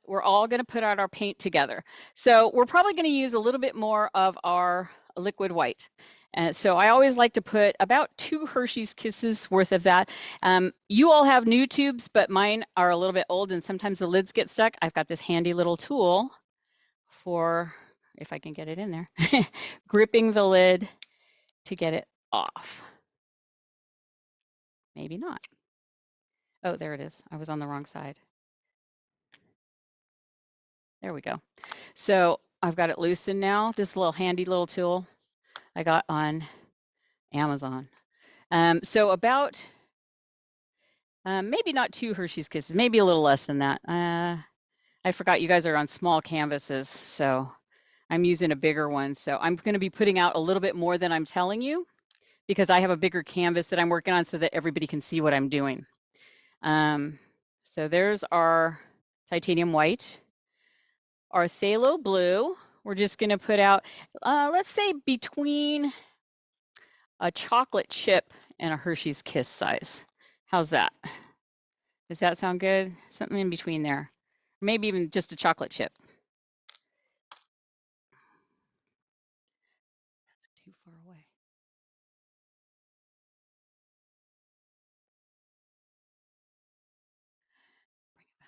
we're all going to put out our paint together. So we're probably going to use a little bit more of our liquid white. So I always like to put about 2 Hershey's Kisses worth of that. You all have new tubes, but mine are a little bit old and sometimes the lids get stuck. I've got this handy little tool for, if I can get it in there, gripping the lid to get it off. Maybe not. Oh, there it is. I was on the wrong side. There we go. So I've got it loosened now. This little handy little tool I got on Amazon. So about maybe not 2 Hershey's Kisses, maybe a little less than that. I forgot you guys are on small canvases, so I'm using a bigger one. So I'm going to be putting out a little bit more than I'm telling you because I have a bigger canvas that I'm working on so that everybody can see what I'm doing. So there's our titanium white. Our phthalo blue, we're just going to put out, let's say between a chocolate chip and a Hershey's Kiss size. How's that? Does that sound good? Something in between there. Maybe even just a chocolate chip. That's too far away. Bring it back.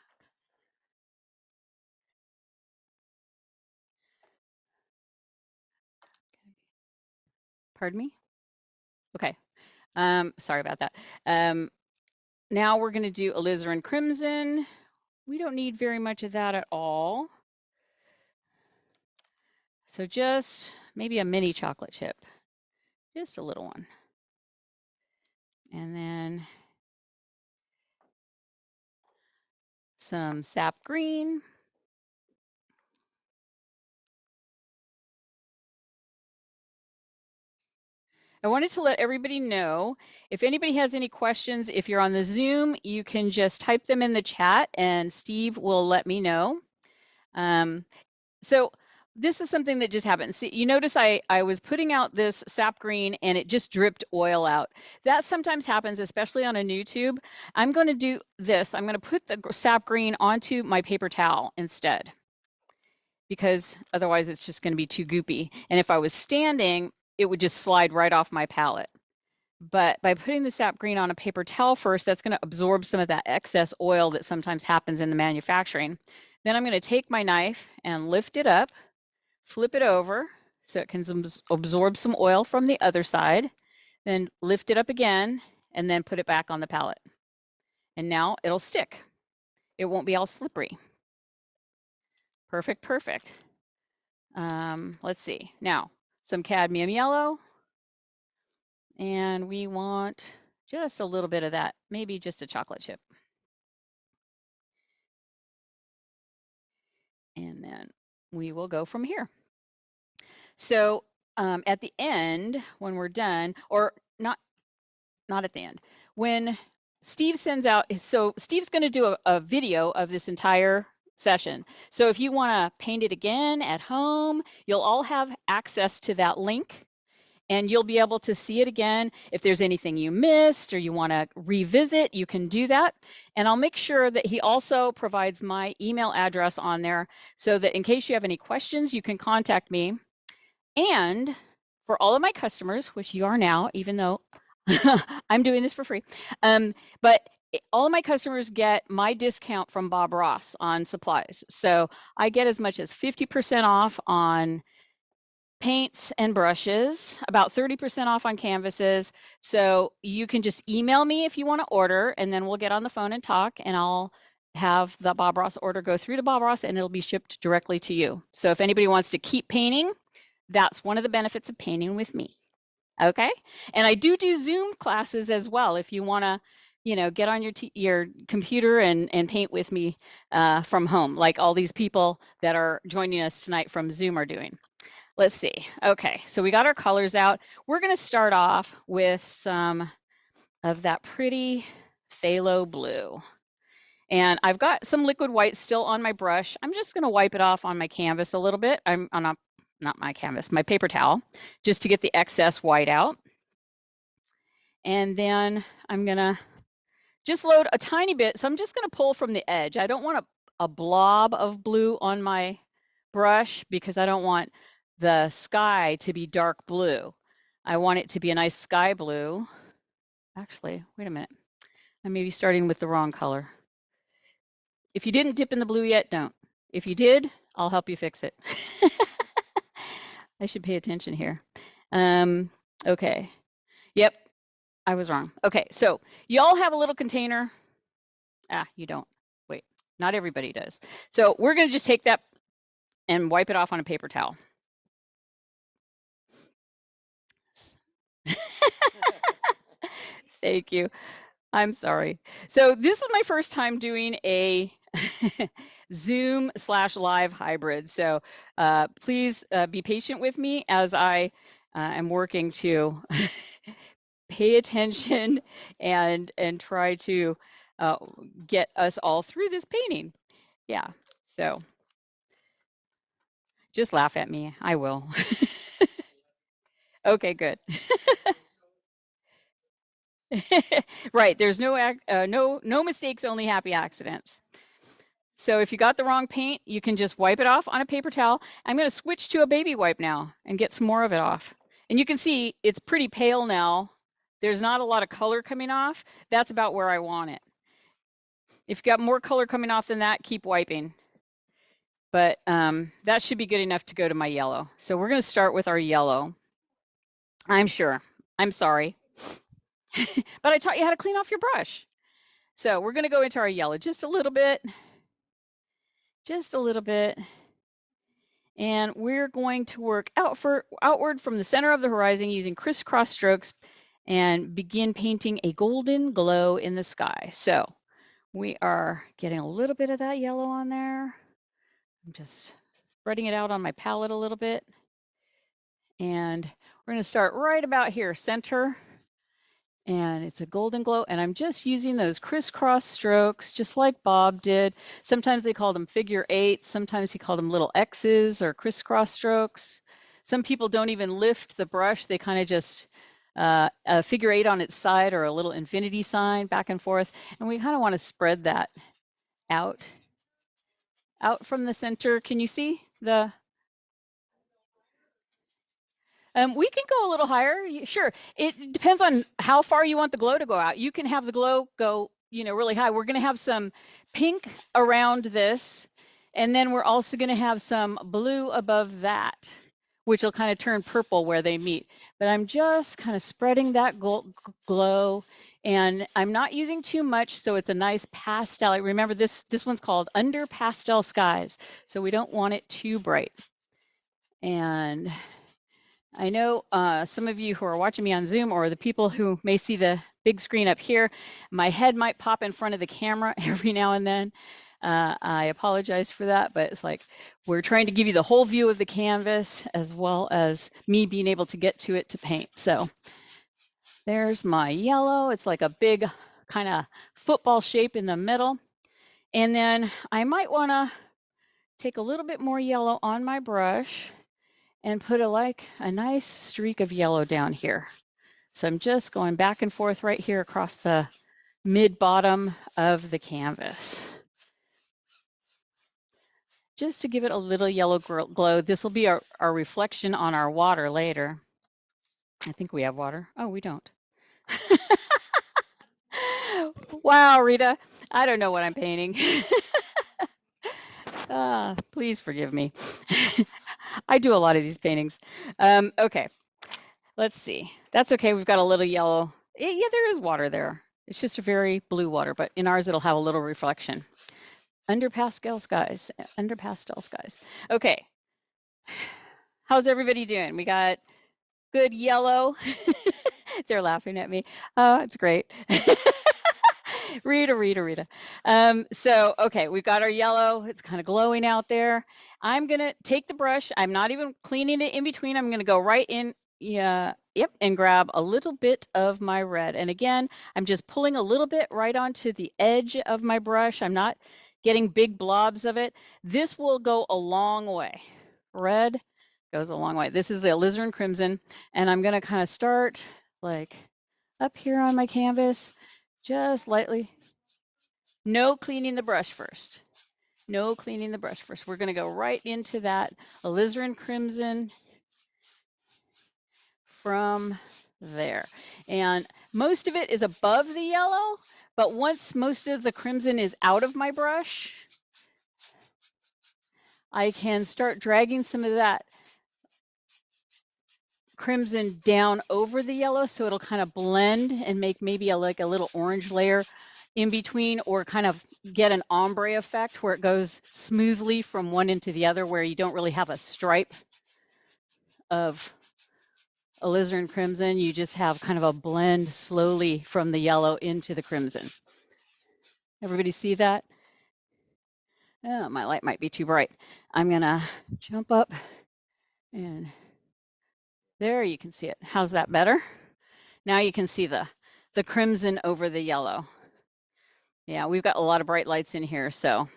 Pardon me? Okay. Sorry about that. Now we're going to do alizarin crimson. We don't need very much of that at all. So just maybe a mini chocolate chip, just a little one. And then some sap green. I wanted to let everybody know, if anybody has any questions, if you're on the Zoom, you can just type them in the chat and Steve will let me know. So this is something that just happened. See, you notice I was putting out this sap green and it just dripped oil out. That sometimes happens, especially on a new tube. I'm going to do this. I'm going to put the sap green onto my paper towel instead, because otherwise it's just going to be too goopy. And if I was standing, it would just slide right off my palette. But by putting the sap green on a paper towel first, that's going to absorb some of that excess oil that sometimes happens in the manufacturing. Then I'm going to take my knife and lift it up, flip it over so it can absorb some oil from the other side, then lift it up again, and then put it back on the palette. And now it'll stick. It won't be all slippery. Perfect, perfect. Let's see. Now, some cadmium yellow. And we want just a little bit of that, maybe just a chocolate chip. And then we will go from here. So at the end, when we're done, or not at the end, when Steve sends out, so Steve's going to do a video of this entire session. So if you want to paint it again at home, you'll all have access to that link. And you'll be able to see it again. If there's anything you missed or you want to revisit, you can do that. And I'll make sure that he also provides my email address on there so that in case you have any questions, you can contact me. And for all of my customers, which you are now, even though I'm doing this for free, but all of my customers get my discount from Bob Ross on supplies. So I get as much as 50% off on paints and brushes, about 30% off on canvases. So you can just email me if you want to order, and then we'll get on the phone and talk, and I'll have the Bob Ross order go through to Bob Ross and it'll be shipped directly to you. So if anybody wants to keep painting, that's one of the benefits of painting with me. Okay. And I do Zoom classes as well. If you want to, you know, get on your computer and paint with me from home, like all these people that are joining us tonight from Zoom are doing. Let's see. Okay, so we got our colors out. We're going to start off with some of that pretty phthalo blue. And I've got some liquid white still on my brush. I'm just going to wipe it off on my canvas a little bit. I'm on not my canvas, my paper towel, just to get the excess white out. And then I'm going to just load a tiny bit. So I'm just going to pull from the edge. I don't want to a blob of blue on my brush because I don't want the sky to be dark blue. I want it to be a nice sky blue. Actually, wait a minute. I may be starting with the wrong color. If you didn't dip in the blue yet, don't. If you did, I'll help you fix it. I should pay attention here. Okay. Yep, I was wrong. Okay, so you all have a little container. You don't. Wait, not everybody does. So we're going to just take that and wipe it off on a paper towel. Thank you. I'm sorry. So this is my first time doing a Zoom/live hybrid. So please be patient with me as I am working to pay attention and try to get us all through this painting. Yeah, so just laugh at me. I will. Okay, good. Right, there's no mistakes, only happy accidents. So if you got the wrong paint, you can just wipe it off on a paper towel. I'm going to switch to a baby wipe now and get some more of it off. And you can see it's pretty pale now. There's not a lot of color coming off. That's about where I want it. If you got more color coming off than that, keep wiping. But that should be good enough to go to my yellow. So we're going to start with our yellow. I'm sure. I'm sorry. But I taught you how to clean off your brush. So we're going to go into our yellow just a little bit. Just a little bit. And we're going to work outward from the center of the horizon using crisscross strokes and begin painting a golden glow in the sky. So we are getting a little bit of that yellow on there. I'm just spreading it out on my palette a little bit. And we're going to start right about here, center. And it's a golden glow. And I'm just using those crisscross strokes, just like Bob did. Sometimes they call them figure eights. Sometimes he called them little X's or crisscross strokes. Some people don't even lift the brush. They kind of just a figure eight on its side or a little infinity sign back and forth. And we kind of want to spread that out from the center. Can you see the? We can go a little higher. Sure. It depends on how far you want the glow to go out. You can have the glow go, really high. We're going to have some pink around this, and then we're also going to have some blue above that, which will kind of turn purple where they meet. But I'm just kind of spreading that glow, and I'm not using too much, so it's a nice pastel. Remember, this one's called Under Pastel Skies, so we don't want it too bright. And I know some of you who are watching me on Zoom or the people who may see the big screen up here, my head might pop in front of the camera every now and then. I apologize for that, but it's like we're trying to give you the whole view of the canvas as well as me being able to get to it to paint. So there's my yellow. It's like a big kind of football shape in the middle. And then I might want to take a little bit more yellow on my brush and put a nice streak of yellow down here. So I'm just going back and forth right here across the mid-bottom of the canvas. Just to give it a little yellow glow. This will be our reflection on our water later. I think we have water. Oh, we don't. Wow, Rita, I don't know what I'm painting. Please forgive me. I do a lot of these paintings. Okay, let's see. That's okay. We've got a little yellow. Yeah, there is water there. It's just a very blue water, but in ours, it'll have a little reflection. Under pastel skies. Under pastel skies. Okay. How's everybody doing? We got good yellow. They're laughing at me. Oh, it's great. Rita. So, okay, we've got our yellow. It's kind of glowing out there. I'm going to take the brush. I'm not even cleaning it in between. I'm going to go right in, and grab a little bit of my red. And again, I'm just pulling a little bit right onto the edge of my brush. I'm not getting big blobs of it. This will go a long way. Red goes a long way. This is the alizarin crimson. And I'm going to kind of start like up here on my canvas. Just lightly. No cleaning the brush first. No cleaning the brush first. We're going to go right into that alizarin crimson from there. And most of it is above the yellow, but once most of the crimson is out of my brush, I can start dragging some of that crimson down over the yellow, so it'll kind of blend and make maybe like a little orange layer in between, or kind of get an ombre effect where it goes smoothly from one into the other, where you don't really have a stripe of alizarin crimson. You just have kind of a blend slowly from the yellow into the crimson. Everybody see that? Oh, my light might be too bright. I'm gonna jump up, and there you can see it. How's that better? Now you can see the crimson over the yellow. Yeah, we've got a lot of bright lights in here. So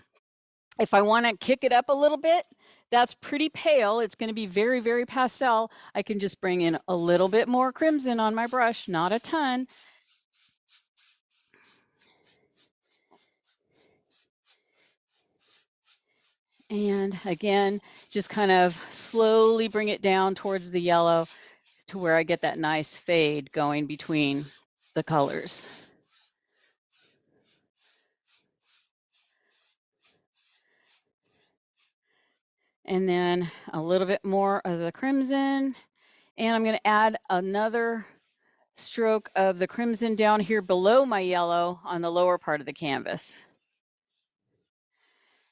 if I want to kick it up a little bit, that's pretty pale. It's going to be very, very pastel. I can just bring in a little bit more crimson on my brush, not a ton. And again, just kind of slowly bring it down towards the yellow to where I get that nice fade going between the colors. And then a little bit more of the crimson. And I'm going to add another stroke of the crimson down here below my yellow on the lower part of the canvas.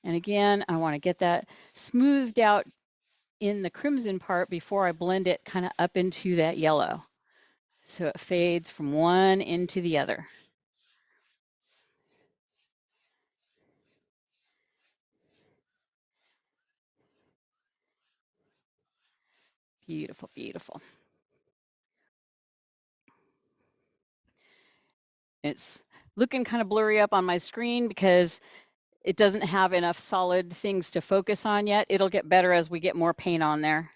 And again, I want to get that smoothed out in the crimson part before I blend it kind of up into that yellow. So it fades from one into the other. Beautiful, beautiful. It's looking kind of blurry up on my screen because it doesn't have enough solid things to focus on yet. It'll get better as we get more paint on there.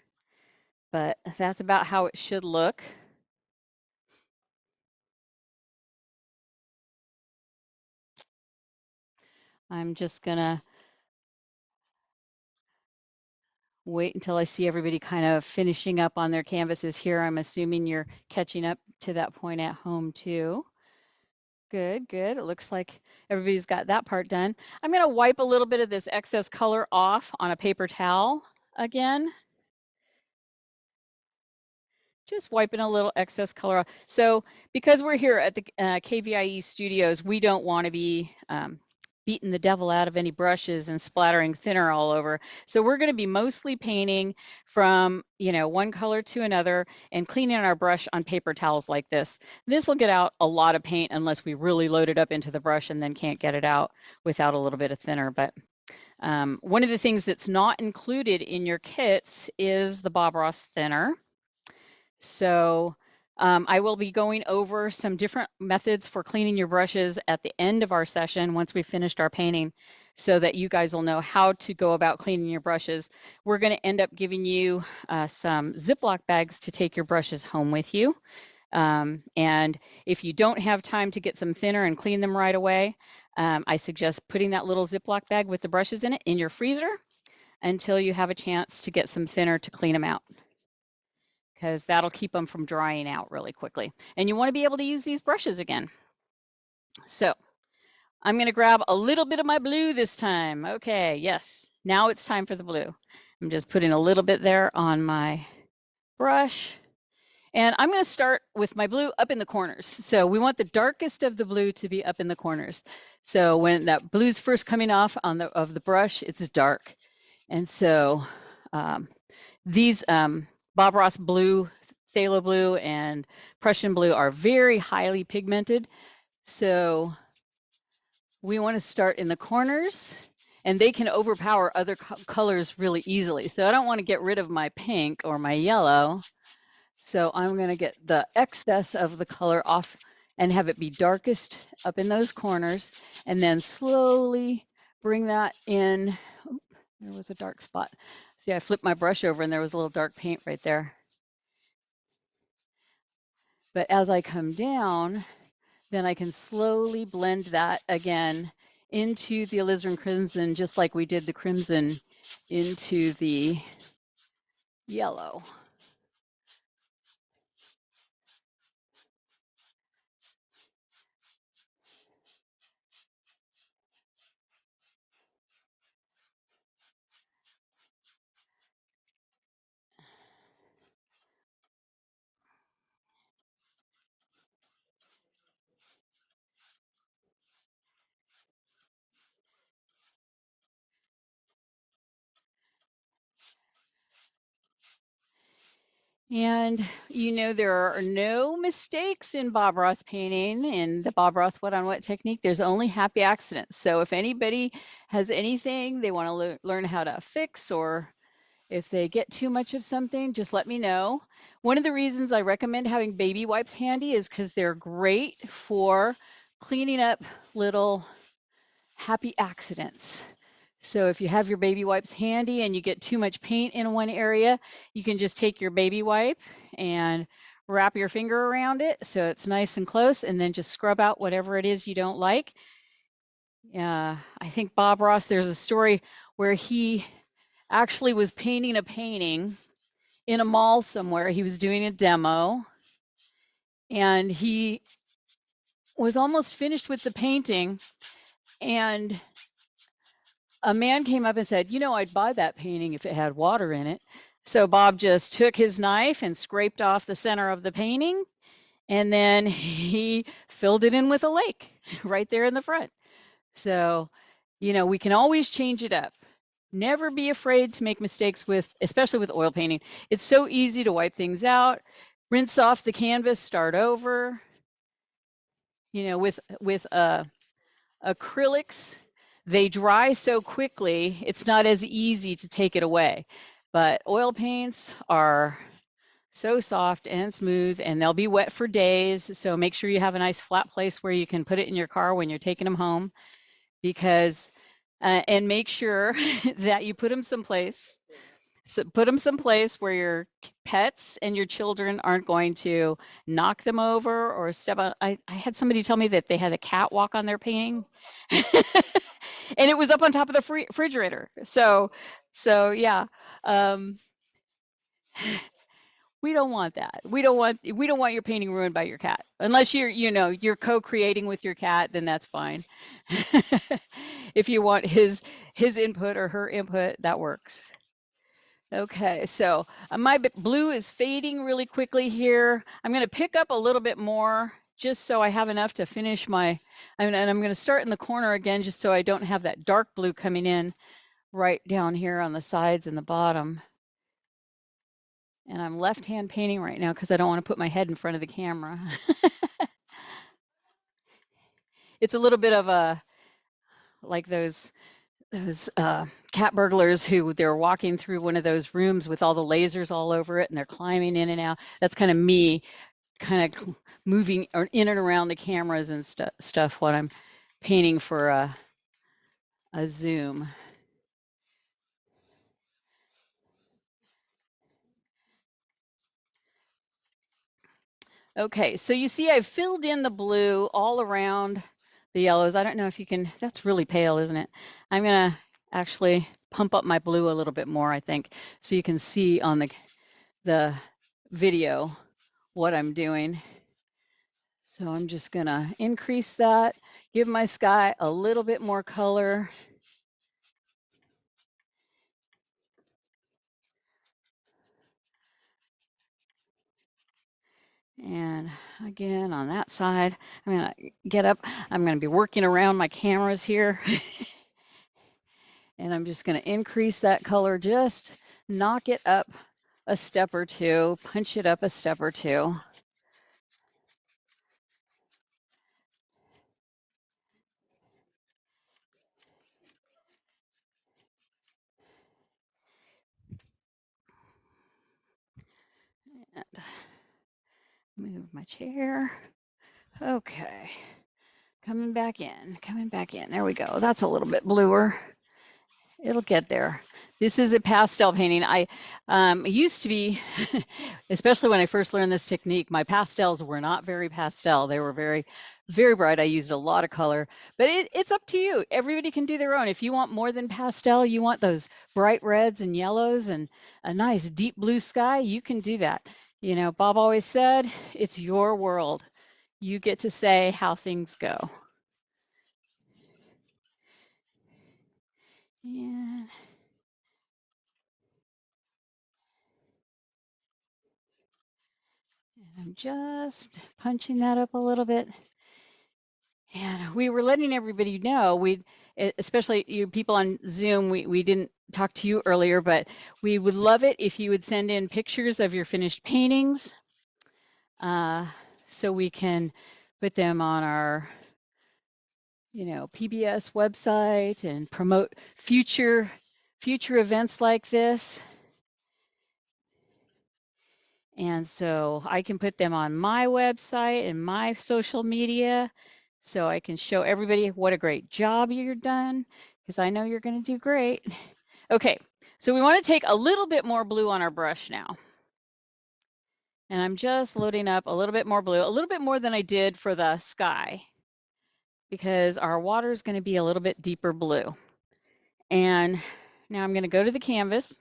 But that's about how it should look. I'm just gonna wait until I see everybody kind of finishing up on their canvases here. I'm assuming you're catching up to that point at home too. Good, good. It looks like everybody's got that part done. I'm going to wipe a little bit of this excess color off on a paper towel again. Just wiping a little excess color off. So because we're here at the KVIE studios, we don't want to be beating the devil out of any brushes and splattering thinner all over. So we're going to be mostly painting from, one color to another and cleaning our brush on paper towels like this. This will get out a lot of paint unless we really load it up into the brush and then can't get it out without a little bit of thinner. But one of the things that's not included in your kits is the Bob Ross thinner. So I will be going over some different methods for cleaning your brushes at the end of our session once we've finished our painting, so that you guys will know how to go about cleaning your brushes. We're going to end up giving you some Ziploc bags to take your brushes home with you. And if you don't have time to get some thinner and clean them right away, I suggest putting that little Ziploc bag with the brushes in it in your freezer until you have a chance to get some thinner to clean them out, because that'll keep them from drying out really quickly. And you want to be able to use these brushes again. So I'm going to grab a little bit of my blue this time. Okay, yes, now it's time for the blue. I'm just putting a little bit there on my brush. And I'm going to start with my blue up in the corners. So we want the darkest of the blue to be up in the corners. So when that blue's first coming off of the brush, it's dark. And so these Bob Ross blue, phthalo blue, and Prussian blue are very highly pigmented. So we want to start in the corners, and they can overpower other colors really easily. So I don't want to get rid of my pink or my yellow. So I'm going to get the excess of the color off and have it be darkest up in those corners, and then slowly bring that in. Oh, there was a dark spot. See, I flipped my brush over and there was a little dark paint right there. But as I come down, then I can slowly blend that again into the alizarin crimson, just like we did the crimson into the yellow. And you know, there are no mistakes in Bob Ross painting in the Bob Ross wet on wet technique. There's only happy accidents. So if anybody has anything they want to learn how to fix, or if they get too much of something, just let me know. One of the reasons I recommend having baby wipes handy is because they're great for cleaning up little happy accidents. So if you have your baby wipes handy and you get too much paint in one area, you can just take your baby wipe and wrap your finger around it so it's nice and close, and then just scrub out whatever it is you don't like. I think Bob Ross, there's a story where he actually was painting a painting in a mall somewhere. He was doing a demo and he was almost finished with the painting, and a man came up and said, you know, I'd buy that painting if it had water in it. So Bob just took his knife and scraped off the center of the painting, and then he filled it in with a lake right there in the front. So, you know, we can always change it up. Never be afraid to make mistakes with, especially with oil painting. It's so easy to wipe things out, rinse off the canvas, start over. You know, with acrylics, they dry so quickly, it's not as easy to take it away. But oil paints are so soft and smooth, and they'll be wet for days. So make sure you have a nice flat place where you can put it in your car when you're taking them home, because, and make sure that you put them someplace. So put them someplace where your pets and your children aren't going to knock them over or step on. I had somebody tell me that they had a cat walk on their painting. And it was up on top of the refrigerator. So yeah, we don't want that. We don't want your painting ruined by your cat, unless you're co-creating with your cat. Then that's fine. If you want his input or her input, that works. Okay, so my blue is fading really quickly here. I'm going to pick up a little bit more just so I have enough to finish my, and I'm going to start in the corner again just so I don't have that dark blue coming in right down here on the sides and the bottom. And I'm left-hand painting right now because I don't want to put my head in front of the camera. It's a little bit of a, like those cat burglars who they're walking through one of those rooms with all the lasers all over it and they're climbing in and out. That's kind of me, kind of moving or in and around the cameras and stuff when I'm painting for a Zoom. Okay, so you see I've filled in the blue all around the yellows. I don't know if you can, that's really pale, isn't it? I'm gonna actually pump up my blue a little bit more, I think, so you can see on the video what I'm doing. So I'm just gonna increase that, give my sky a little bit more color. And again, on that side, I'm gonna get up, I'm gonna be working around my cameras here. And I'm just gonna increase that color, just knock it up a step or two, punch it up a step or two. And move my chair. Okay, coming back in, coming back in. There we go. That's a little bit bluer. It'll get there. This is a pastel painting. I used to be, especially when I first learned this technique, my pastels were not very pastel. They were very, very bright. I used a lot of color, but it's up to you. Everybody can do their own. If you want more than pastel, you want those bright reds and yellows and a nice deep blue sky, you can do that. You know, Bob always said, it's your world. You get to say how things go. And I'm just punching that up a little bit. And we were letting everybody know, especially you people on Zoom, we didn't talk to you earlier, but we would love it if you would send in pictures of your finished paintings so we can put them on our, you know, PBS website and promote future events like this. And so I can put them on my website and my social media so I can show everybody what a great job you're done, because I know you're going to do great. Okay, so we want to take a little bit more blue on our brush now. And I'm just loading up a little bit more blue, a little bit more than I did for the sky, because our water is going to be a little bit deeper blue. And now I'm going to go to the canvas.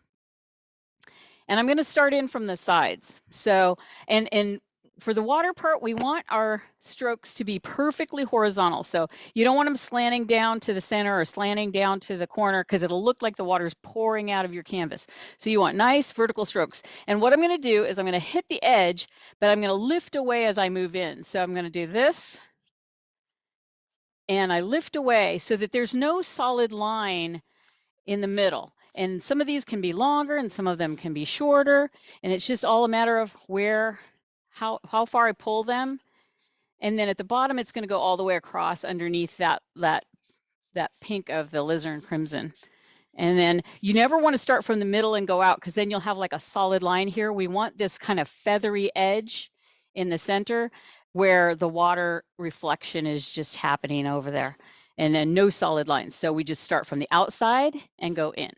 And I'm going to start in from the sides. So, and for the water part, we want our strokes to be perfectly horizontal. So you don't want them slanting down to the center or slanting down to the corner, because it'll look like the water's pouring out of your canvas. So you want nice vertical strokes. And what I'm going to do is I'm going to hit the edge, but I'm going to lift away as I move in. So I'm going to do this. And I lift away so that there's no solid line in the middle. And some of these can be longer and some of them can be shorter. And it's just all a matter of how far I pull them. And then at the bottom, it's going to go all the way across underneath that pink of the alizarin crimson. And then you never want to start from the middle and go out, because then you'll have like a solid line here. We want this kind of feathery edge in the center where the water reflection is just happening over there, and then no solid lines. So we just start from the outside and go in.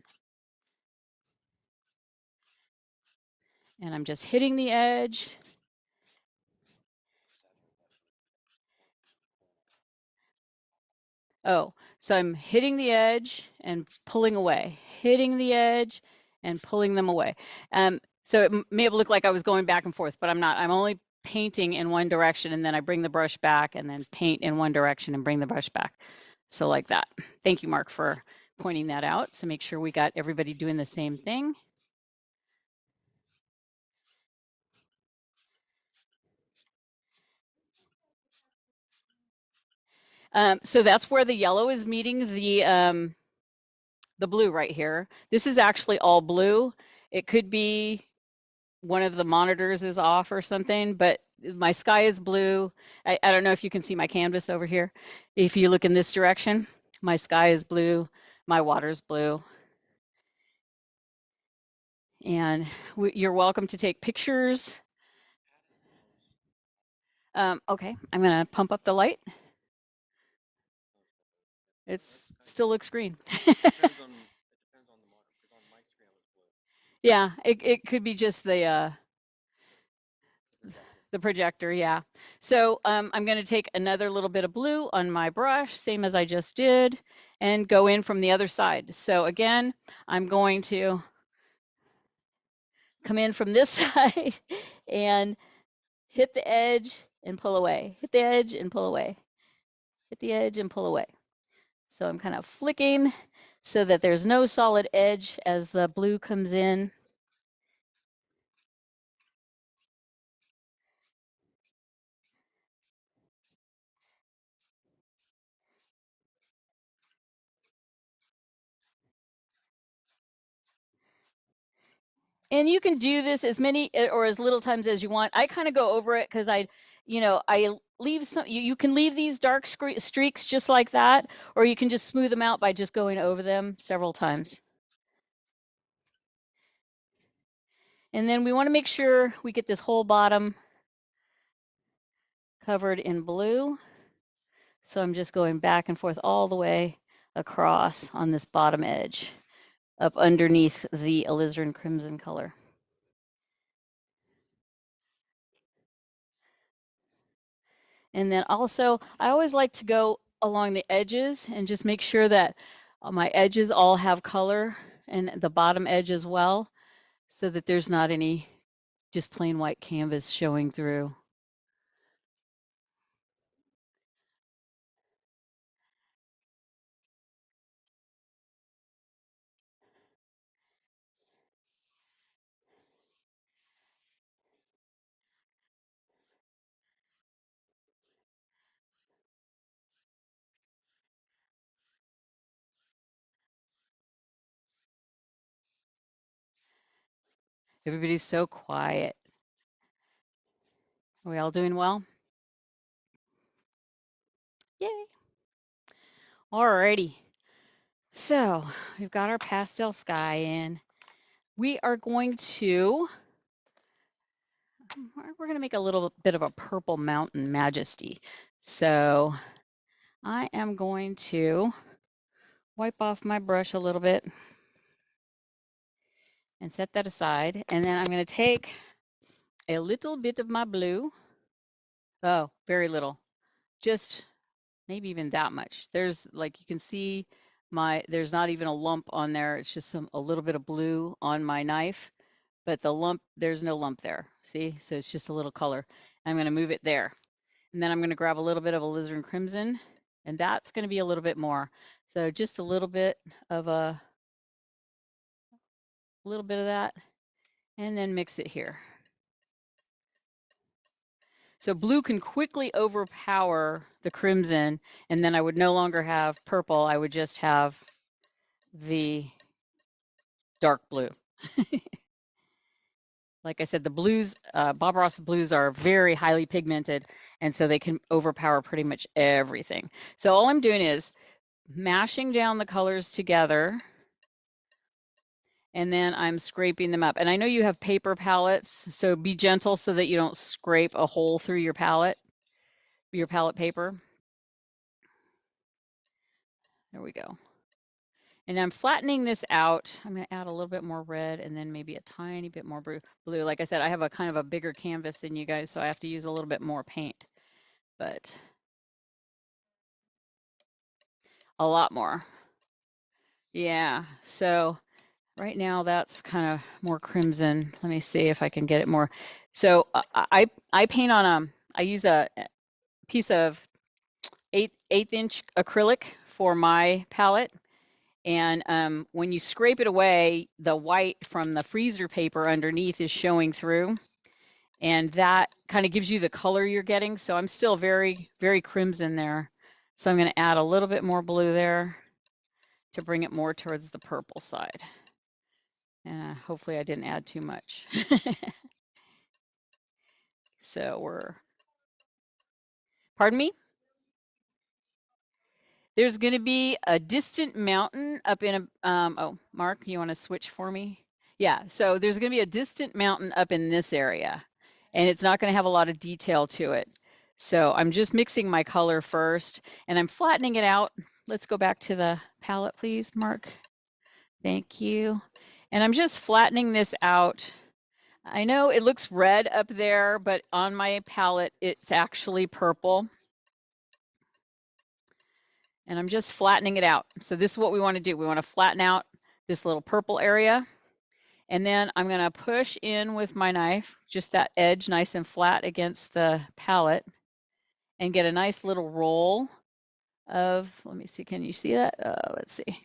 And I'm just hitting the edge. Oh, so I'm hitting the edge and pulling away, hitting the edge and pulling them away. So it may have looked like I was going back and forth, but I'm not. I'm only painting in one direction, and then I bring the brush back and then paint in one direction and bring the brush back. So like that. Thank you, Mark, for pointing that out. So make sure we got everybody doing the same thing. So that's where the yellow is meeting the blue right here. This is actually all blue. It could be one of the monitors is off or something, but my sky is blue. I don't know if you can see my canvas over here. If you look in this direction, my sky is blue, my water's blue. And you're welcome to take pictures. Okay, I'm gonna pump up the light. It still looks green. Yeah, it could be just the projector, yeah. So I'm going to take another little bit of blue on my brush, same as I just did, and go in from the other side. So again, I'm going to come in from this side and hit the edge and pull away, hit the edge and pull away, hit the edge and pull away. So I'm kind of flicking so that there's no solid edge as the blue comes in. And you can do this as many or as little times as you want. I kind of go over it because I leave some, you can leave these dark streaks just like that, or you can just smooth them out by just going over them several times. And then we want to make sure we get this whole bottom covered in blue. So I'm just going back and forth all the way across on this bottom edge up underneath the alizarin crimson color. And then also, I always like to go along the edges and just make sure that my edges all have color and the bottom edge as well, so that there's not any just plain white canvas showing through. Everybody's so quiet. Are we all doing well? Yay. Alrighty. So we've got our pastel sky in. We are going to, we're going to make a little bit of a purple mountain majesty. So I am going to wipe off my brush a little bit and set that aside. And then I'm going to take a little bit of my blue. Oh, very little. Just maybe even that much. There's, like, you can see there's not even a lump on there. It's just a little bit of blue on my knife, but the lump, there's no lump there. See? So it's just a little color. I'm going to move it there. And then I'm going to grab a little bit of alizarin crimson, and that's going to be a little bit more. So just a little bit of that, and then mix it here. So blue can quickly overpower the crimson, and then I would no longer have purple. I would just have the dark blue. Like I said, the blues, Bob Ross blues are very highly pigmented, and so they can overpower pretty much everything. So all I'm doing is mashing down the colors together, and then I'm scraping them up. And I know you have paper palettes, so be gentle so that you don't scrape a hole through your palette paper. There we go. And I'm flattening this out. I'm going to add a little bit more red and then maybe a tiny bit more blue. Like I said, I have a kind of a bigger canvas than you guys, so I have to use a little bit more paint, but a lot more. Yeah, so right now that's kind of more crimson. Let me see if I can get it more. So I paint on I use a piece of eighth inch acrylic for my palette. And when you scrape it away, the white from the freezer paper underneath is showing through. And that kind of gives you the color you're getting. So I'm still very, very crimson there. So I'm going to add a little bit more blue there to bring it more towards the purple side. And hopefully I didn't add too much. So pardon me? There's going to be a distant mountain up in oh, Mark, you want to switch for me? Yeah, so there's going to be a distant mountain up in this area, and it's not going to have a lot of detail to it. So I'm just mixing my color first, and I'm flattening it out. Let's go back to the palette, please, Mark. Thank you. And I'm just flattening this out. I know it looks red up there, but on my palette, it's actually purple. And I'm just flattening it out. So this is what we want to do. We want to flatten out this little purple area. And then I'm going to push in with my knife, just that edge nice and flat against the palette, and get a nice little roll of, let me see, can you see that? Let's see.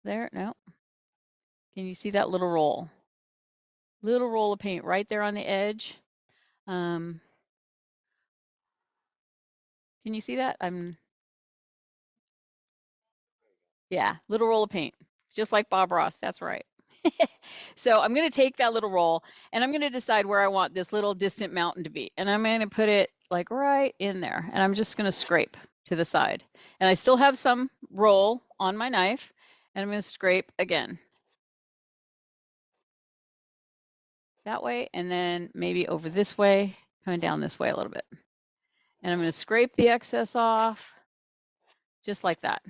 There, no. Can you see that little roll? Little roll of paint right there on the edge. Can you see that? Yeah, little roll of paint, just like Bob Ross, that's right. So I'm going to take that little roll and I'm going to decide where I want this little distant mountain to be. And I'm going to put it like right in there. And I'm just going to scrape to the side. And I still have some roll on my knife. And I'm going to scrape again. That way. And then maybe over this way, coming down this way a little bit. And I'm going to scrape the excess off just like that.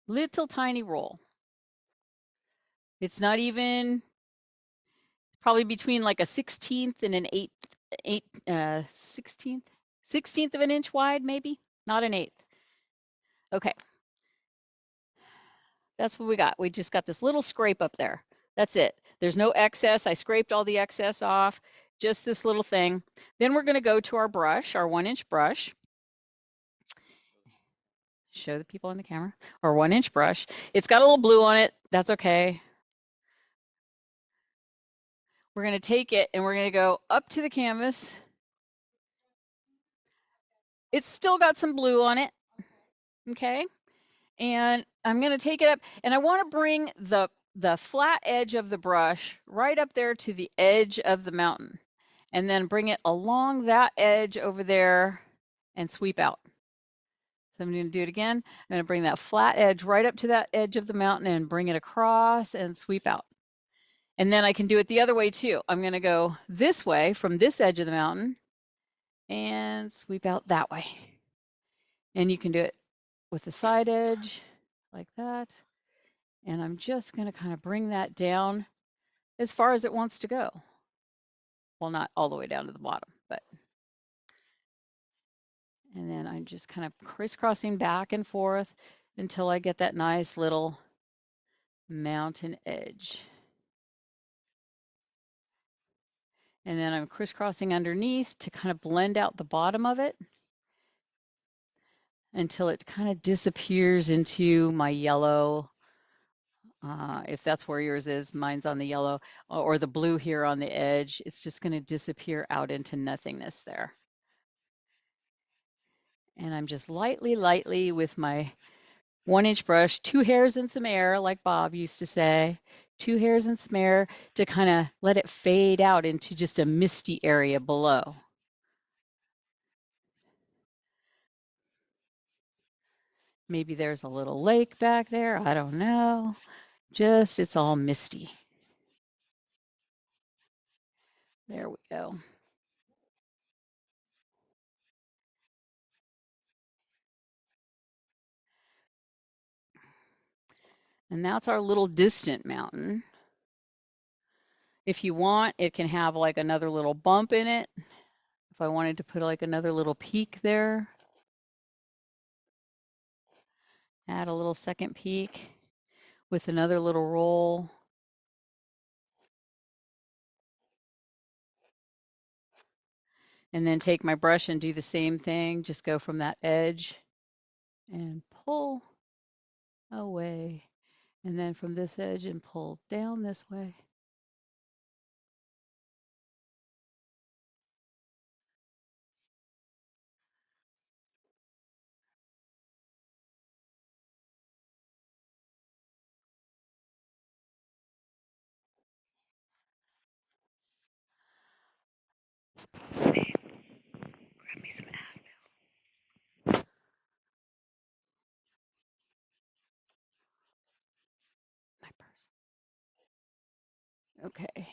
Little tiny roll. It's not even, probably between like a 16th and an 16th of an inch wide, maybe, not an 1/8. Okay, that's what we got. We just got this little scrape up there. That's it. There's no excess. I scraped all the excess off, just this little thing. Then we're going to go to our brush, our 1-inch brush. Show the people on the camera, our 1-inch brush. It's got a little blue on it. That's okay. We're going to take it and we're going to go up to the canvas. It's still got some blue on it. Okay. And I'm going to take it up and I want to bring the flat edge of the brush right up there to the edge of the mountain and then bring it along that edge over there and sweep out. So I'm going to do it again. I'm going to bring that flat edge right up to that edge of the mountain and bring it across and sweep out. And then I can do it the other way too. I'm going to go this way from this edge of the mountain and sweep out that way. And you can do it with the side edge like that. And I'm just going to kind of bring that down as far as it wants to go. Well, not all the way down to the bottom, but. And then I'm just kind of crisscrossing back and forth until I get that nice little mountain edge. And then I'm crisscrossing underneath to kind of blend out the bottom of it until it kind of disappears into my yellow. If that's where yours is, mine's on the yellow, or the blue here on the edge. It's just going to disappear out into nothingness there. And I'm just lightly with my 1-inch brush, 2 hairs and some air, like Bob used to say, 2 hairs and some air to kind of let it fade out into just a misty area below. Maybe there's a little lake back there. I don't know. Just, it's all misty. There we go. And that's our little distant mountain. If you want, it can have like another little bump in it. If I wanted to put like another little peak there. Add a little second peak with another little roll. And then take my brush and do the same thing. Just go from that edge and pull away. And then from this edge and pull down this way. Grab me some Advil. My purse. Okay.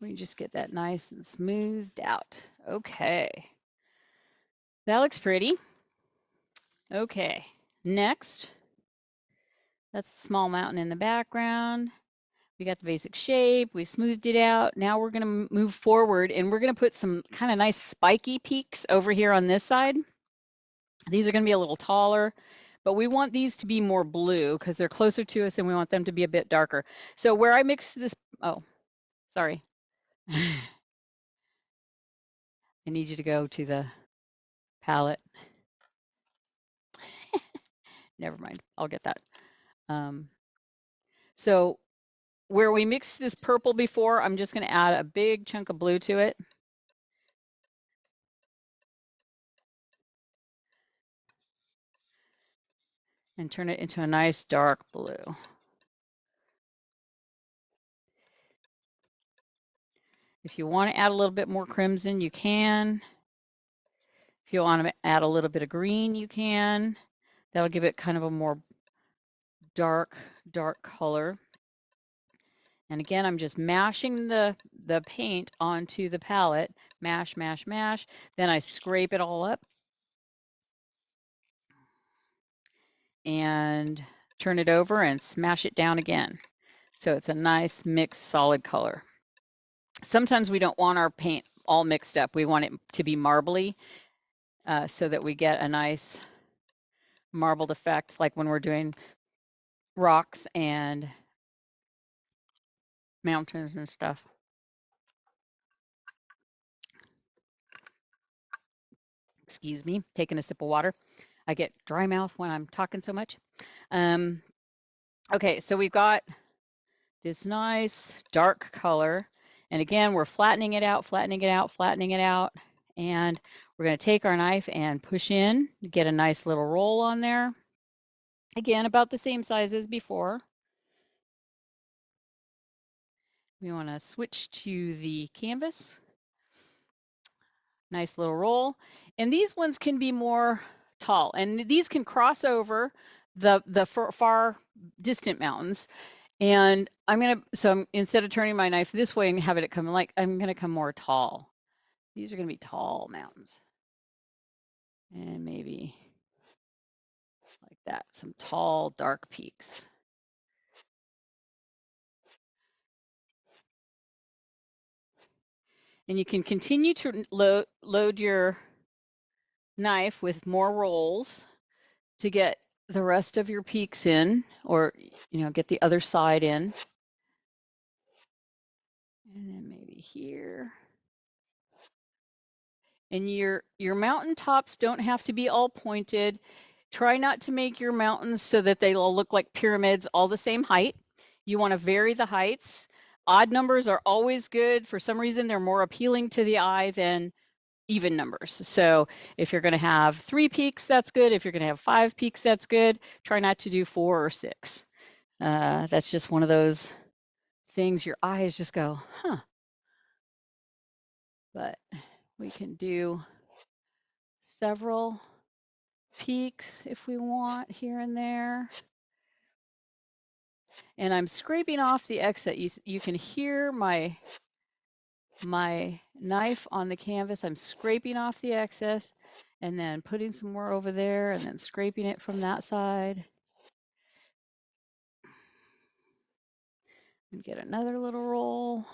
We just get that nice and smoothed out. Okay. That looks pretty. Okay. Next. That's a small mountain in the background. We got the basic shape. We smoothed it out. Now we're going to move forward and we're going to put some kind of nice spiky peaks over here on this side. These are going to be a little taller, but we want these to be more blue because they're closer to us and we want them to be a bit darker. So where I mix this, oh, sorry. I need you to go to the palette. Never mind, I'll get that. So where we mixed this purple before, I'm just going to add a big chunk of blue to it. And turn it into a nice dark blue. If you want to add a little bit more crimson, you can. If you want to add a little bit of green, you can. That'll give it kind of a more dark color. And again, I'm just mashing the paint onto the palette. Mash, mash, mash. Then I scrape it all up. And turn it over and smash it down again. So it's a nice mixed solid color. Sometimes we don't want our paint all mixed up. We want it to be marbly so that we get a nice marbled effect, like when we're doing rocks and mountains and stuff. Excuse me, taking a sip of water. I get dry mouth when I'm talking so much. Okay, so we've got this nice dark color. And again, we're flattening it out, flattening it out, flattening it out. And we're going to take our knife and push in, get a nice little roll on there. Again, about the same size as before. We want to switch to the canvas. Nice little roll. And these ones can be more tall, and these can cross over the far distant mountains. And instead of turning my knife this way and having it come I'm gonna come more tall. These are gonna be tall mountains. And maybe like that, some tall, dark peaks. And you can continue to load your knife with more rolls to get the rest of your peaks in, or get the other side in. And then maybe here. And your mountain tops don't have to be all pointed. Try not to make your mountains so that they all look like pyramids all the same height. You want to vary the heights. Odd numbers are always good. For some reason, they're more appealing to the eye than even numbers. So if you're going to have 3 peaks, that's good. If you're going to have 5 peaks, that's good. Try not to do 4 or 6. That's just one of those things your eyes just go, huh. But we can do several peaks if we want here and there. And I'm scraping off the excess. You can hear my knife on the canvas. I'm scraping off the excess and then putting some more over there and then scraping it from that side. And get another little roll.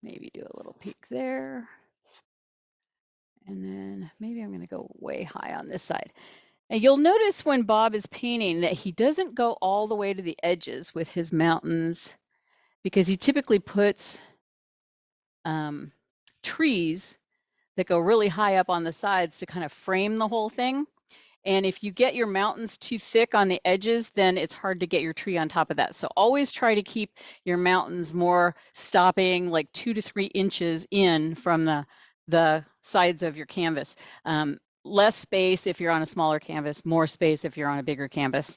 Maybe do a little peak there. And then maybe I'm going to go way high on this side. And you'll notice when Bob is painting that he doesn't go all the way to the edges with his mountains, because he typically puts trees that go really high up on the sides to kind of frame the whole thing. And if you get your mountains too thick on the edges, then it's hard to get your tree on top of that. So always try to keep your mountains more stopping like 2 to 3 inches in from the sides of your canvas. Less space if you're on a smaller canvas, more space if you're on a bigger canvas.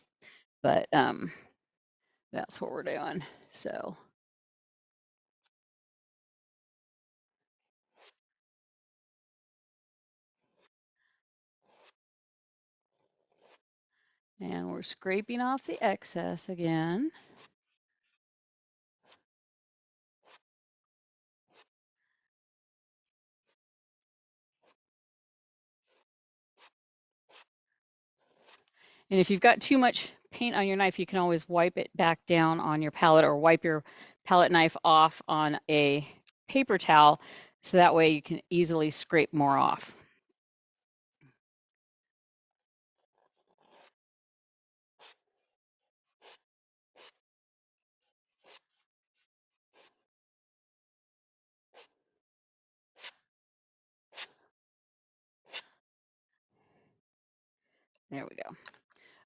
But that's what we're doing. So. And we're scraping off the excess again. And if you've got too much paint on your knife, you can always wipe it back down on your palette or wipe your palette knife off on a paper towel, so that way you can easily scrape more off. There we go.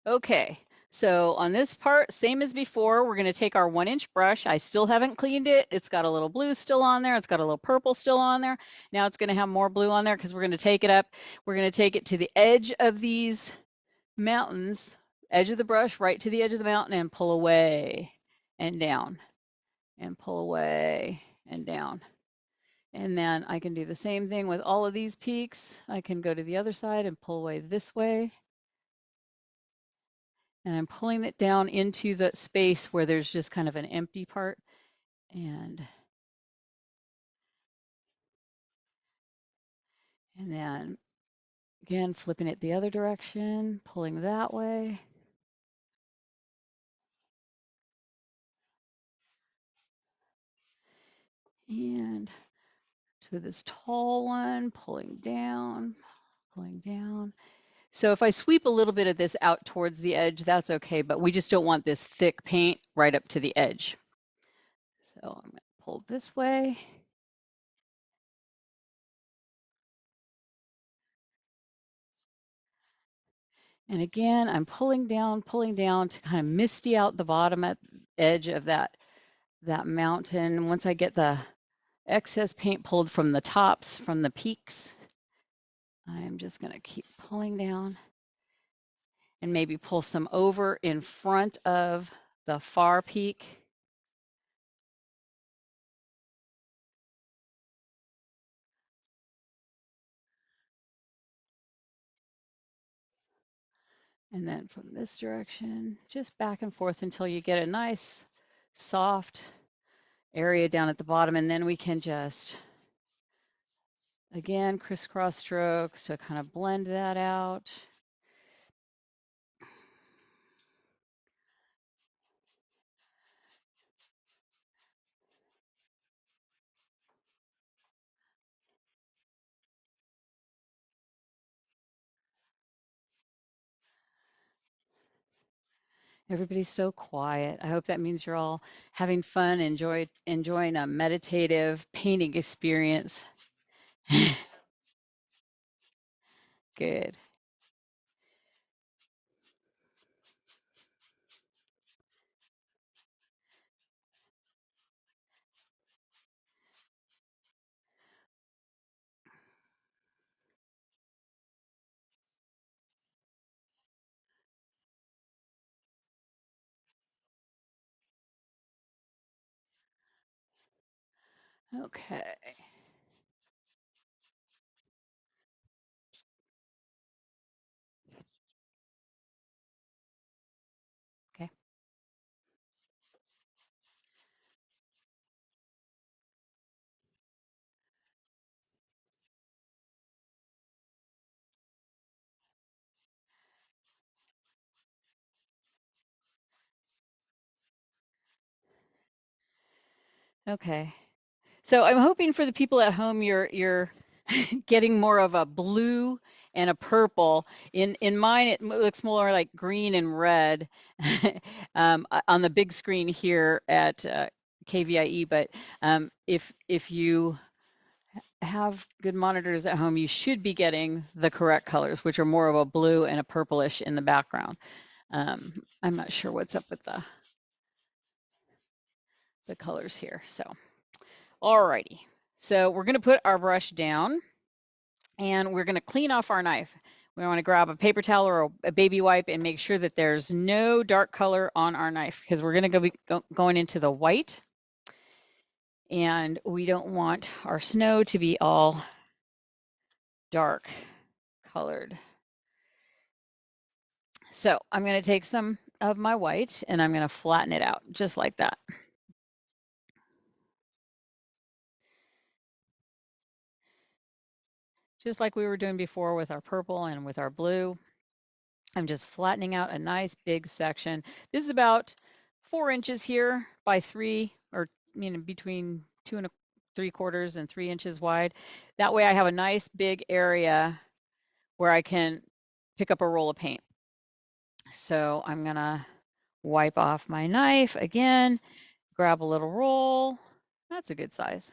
Okay, so on this part, same as before, we're going to take our 1-inch brush. I still haven't cleaned it. It's got a little blue still on there. It's got a little purple still on there. Now it's going to have more blue on there because we're going to take it up. We're going to take it to the edge of these mountains, edge of the brush, right to the edge of the mountain, and pull away and down and pull away and down. And then I can do the same thing with all of these peaks. I can go to the other side and pull away this way. And I'm pulling it down into the space where there's just kind of an empty part. And then again, flipping it the other direction, pulling that way. And to this tall one, pulling down, pulling down. So if I sweep a little bit of this out towards the edge, that's okay, but we just don't want this thick paint right up to the edge. So I'm going to pull this way. And again, I'm pulling down to kind of misty out the bottom at edge of that mountain. Once I get the excess paint pulled from the tops, from the peaks, I'm just going to keep pulling down and maybe pull some over in front of the far peak. And then from this direction, just back and forth until you get a nice soft area down at the bottom. And then we can just, again, crisscross strokes to kind of blend that out. Everybody's so quiet. I hope that means you're all having fun, enjoying a meditative painting experience. Good. Okay. Okay. Okay. So I'm hoping for the people at home, you're getting more of a blue and a purple. In mine, it looks more like green and red on the big screen here at KVIE. But if you have good monitors at home, you should be getting the correct colors, which are more of a blue and a purplish in the background. I'm not sure what's up with the colors here. So, alrighty. So we're going to put our brush down and we're going to clean off our knife. We want to grab a paper towel or a baby wipe and make sure that there's no dark color on our knife because we're going to be going into the white. And we don't want our snow to be all dark colored. So I'm going to take some of my white and I'm going to flatten it out just like that. Just like we were doing before with our purple and with our blue. I'm just flattening out a nice big section. This is about 4 inches here by 3, or between 2 3/4 and 3 inches wide. That way I have a nice big area where I can pick up a roll of paint. So I'm gonna wipe off my knife again, grab a little roll. That's a good size.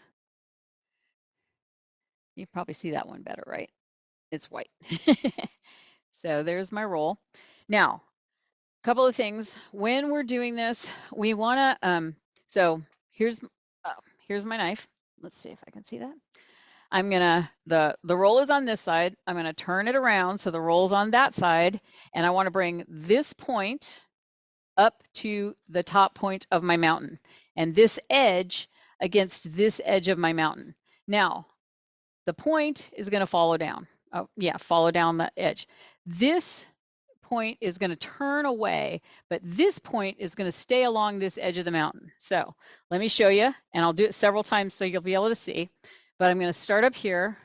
You probably see that one better, right? It's white. So there's my roll. Now, a couple of things. When we're doing this, we want to, so here's my knife. Let's see if I can see that. I'm gonna, the roll is on this side. I'm gonna turn it around so the roll's on that side. And I want to bring this point up to the top point of my mountain and this edge against this edge of my mountain. Now, the point is going to follow down. Oh, yeah, follow down the edge. This point is going to turn away, but this point is going to stay along this edge of the mountain. So let me show you, and I'll do it several times so you'll be able to see. But I'm going to start up here,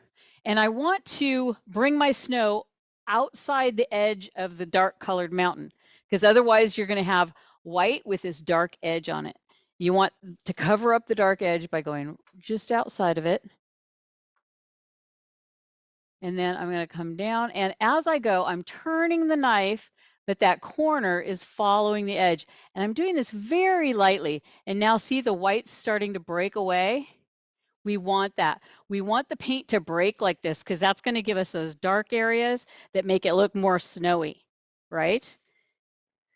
and I want to bring my snow outside the edge of the dark colored mountain, because otherwise you're going to have white with this dark edge on it. You want to cover up the dark edge by going just outside of it. And then I'm going to come down, and as I go, I'm turning the knife, but that corner is following the edge. And I'm doing this very lightly. And now see the white's starting to break away? We want that. We want the paint to break like this because that's going to give us those dark areas that make it look more snowy, right?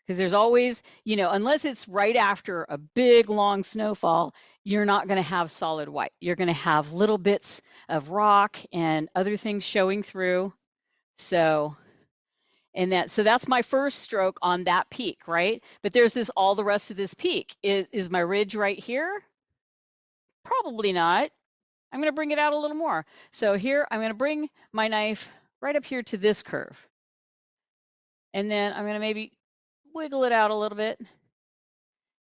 Because there's always, you know, unless it's right after a big long snowfall, you're not going to have solid white. You're going to have little bits of rock and other things showing through. So that's my first stroke on that peak, right? But there's this, all the rest of this peak. Is my ridge right here? Probably not. I'm going to bring it out a little more. So here, I'm going to bring my knife right up here to this curve. And then I'm going to maybe wiggle it out a little bit.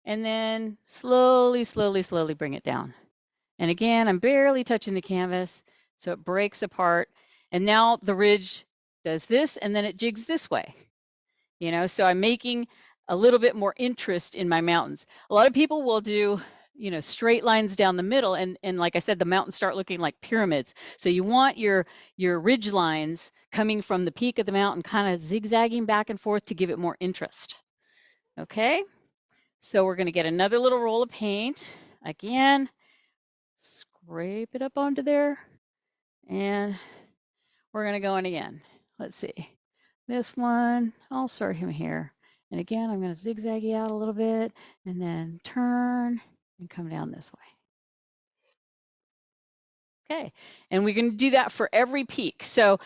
And then slowly, slowly, slowly bring it down. And again, I'm barely touching the canvas, so it breaks apart. And now the ridge does this, and then it jigs this way. You know, so I'm making a little bit more interest in my mountains. A lot of people will do, you know, straight lines down the middle, and like I said, the mountains start looking like pyramids. So you want your ridge lines coming from the peak of the mountain, kind of zigzagging back and forth to give it more interest. Okay, so we're going to get another little roll of paint. Again, scrape it up onto there, and we're going to go in again. Let's see, this one, I'll start him here. And again, I'm going to zigzag you out a little bit and then turn and come down this way. Okay, and we're going to do that for every peak. So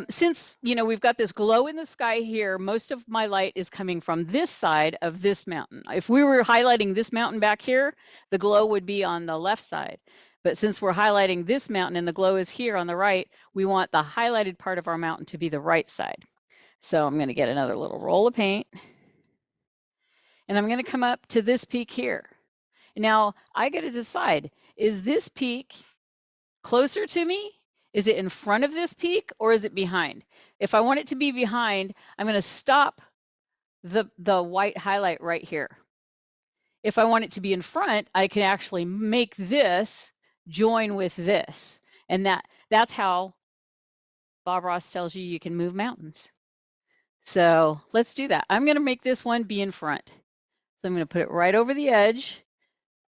since, you know, we've got this glow in the sky here, most of my light is coming from this side of this mountain. If we were highlighting this mountain back here, the glow would be on the left side. But since we're highlighting this mountain and the glow is here on the right, we want the highlighted part of our mountain to be the right side. So I'm going to get another little roll of paint. And I'm going to come up to this peak here. Now, I got to decide, is this peak closer to me? Is it in front of this peak, or is it behind? If I want it to be behind, I'm going to stop the white highlight right here. If I want it to be in front, I can actually make this join with this. And that's how Bob Ross tells you can move mountains. So let's do that. I'm going to make this one be in front. So I'm going to put it right over the edge,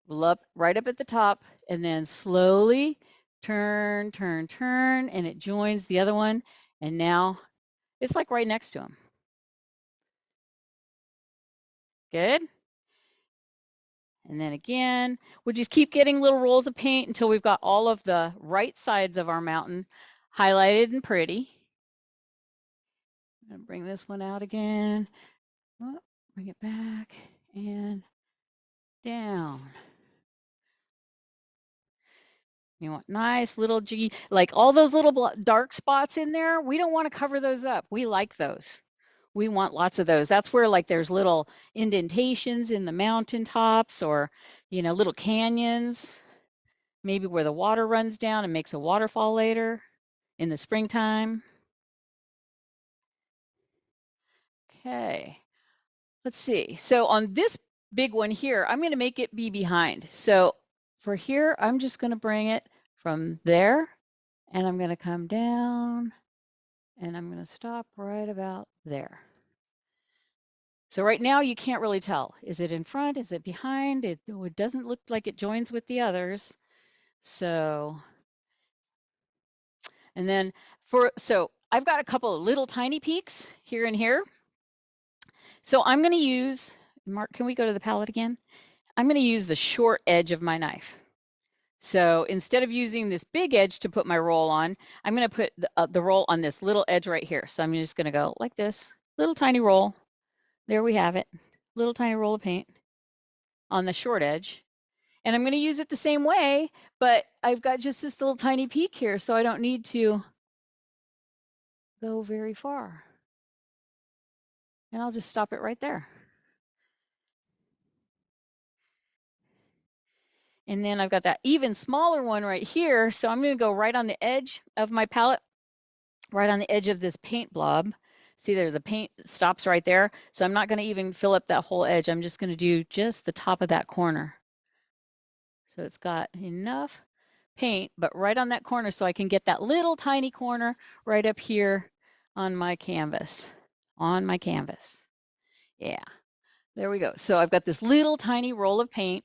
right up at the top, and then slowly turn, turn, turn, and it joins the other one. And now it's like right next to him. Good. And then again, we'll just keep getting little rolls of paint until we've got all of the right sides of our mountain highlighted and pretty. I'm going to bring this one out again. Oh, bring it back and down. You want nice little jiggy, like all those little dark spots in there. We don't want to cover those up. We like those. We want lots of those. That's where like there's little indentations in the mountain tops, or, you know, little canyons, maybe where the water runs down and makes a waterfall later in the springtime. Okay, let's see. So on this big one here, I'm going to make it be behind. So for here, I'm just going to bring it from there, and I'm going to come down, and I'm going to stop right about there. So right now you can't really tell. Is it in front? Is it behind? It doesn't look like it joins with the others. So, and then so I've got a couple of little tiny peaks here and here. So I'm going to use, Mark, can we go to the palette again? I'm going to use the short edge of my knife. So instead of using this big edge to put my roll on, I'm going to put the roll on this little edge right here. So I'm just going to go like this, little tiny roll. There we have it, little tiny roll of paint on the short edge. And I'm going to use it the same way, but I've got just this little tiny peak here, so I don't need to go very far. And I'll just stop it right there. And then I've got that even smaller one right here. So I'm going to go right on the edge of my palette, right on the edge of this paint blob. See there, the paint stops right there. So I'm not going to even fill up that whole edge. I'm just going to do just the top of that corner. So it's got enough paint, but right on that corner so I can get that little tiny corner right up here on my canvas. Yeah, there we go. So I've got this little tiny roll of paint.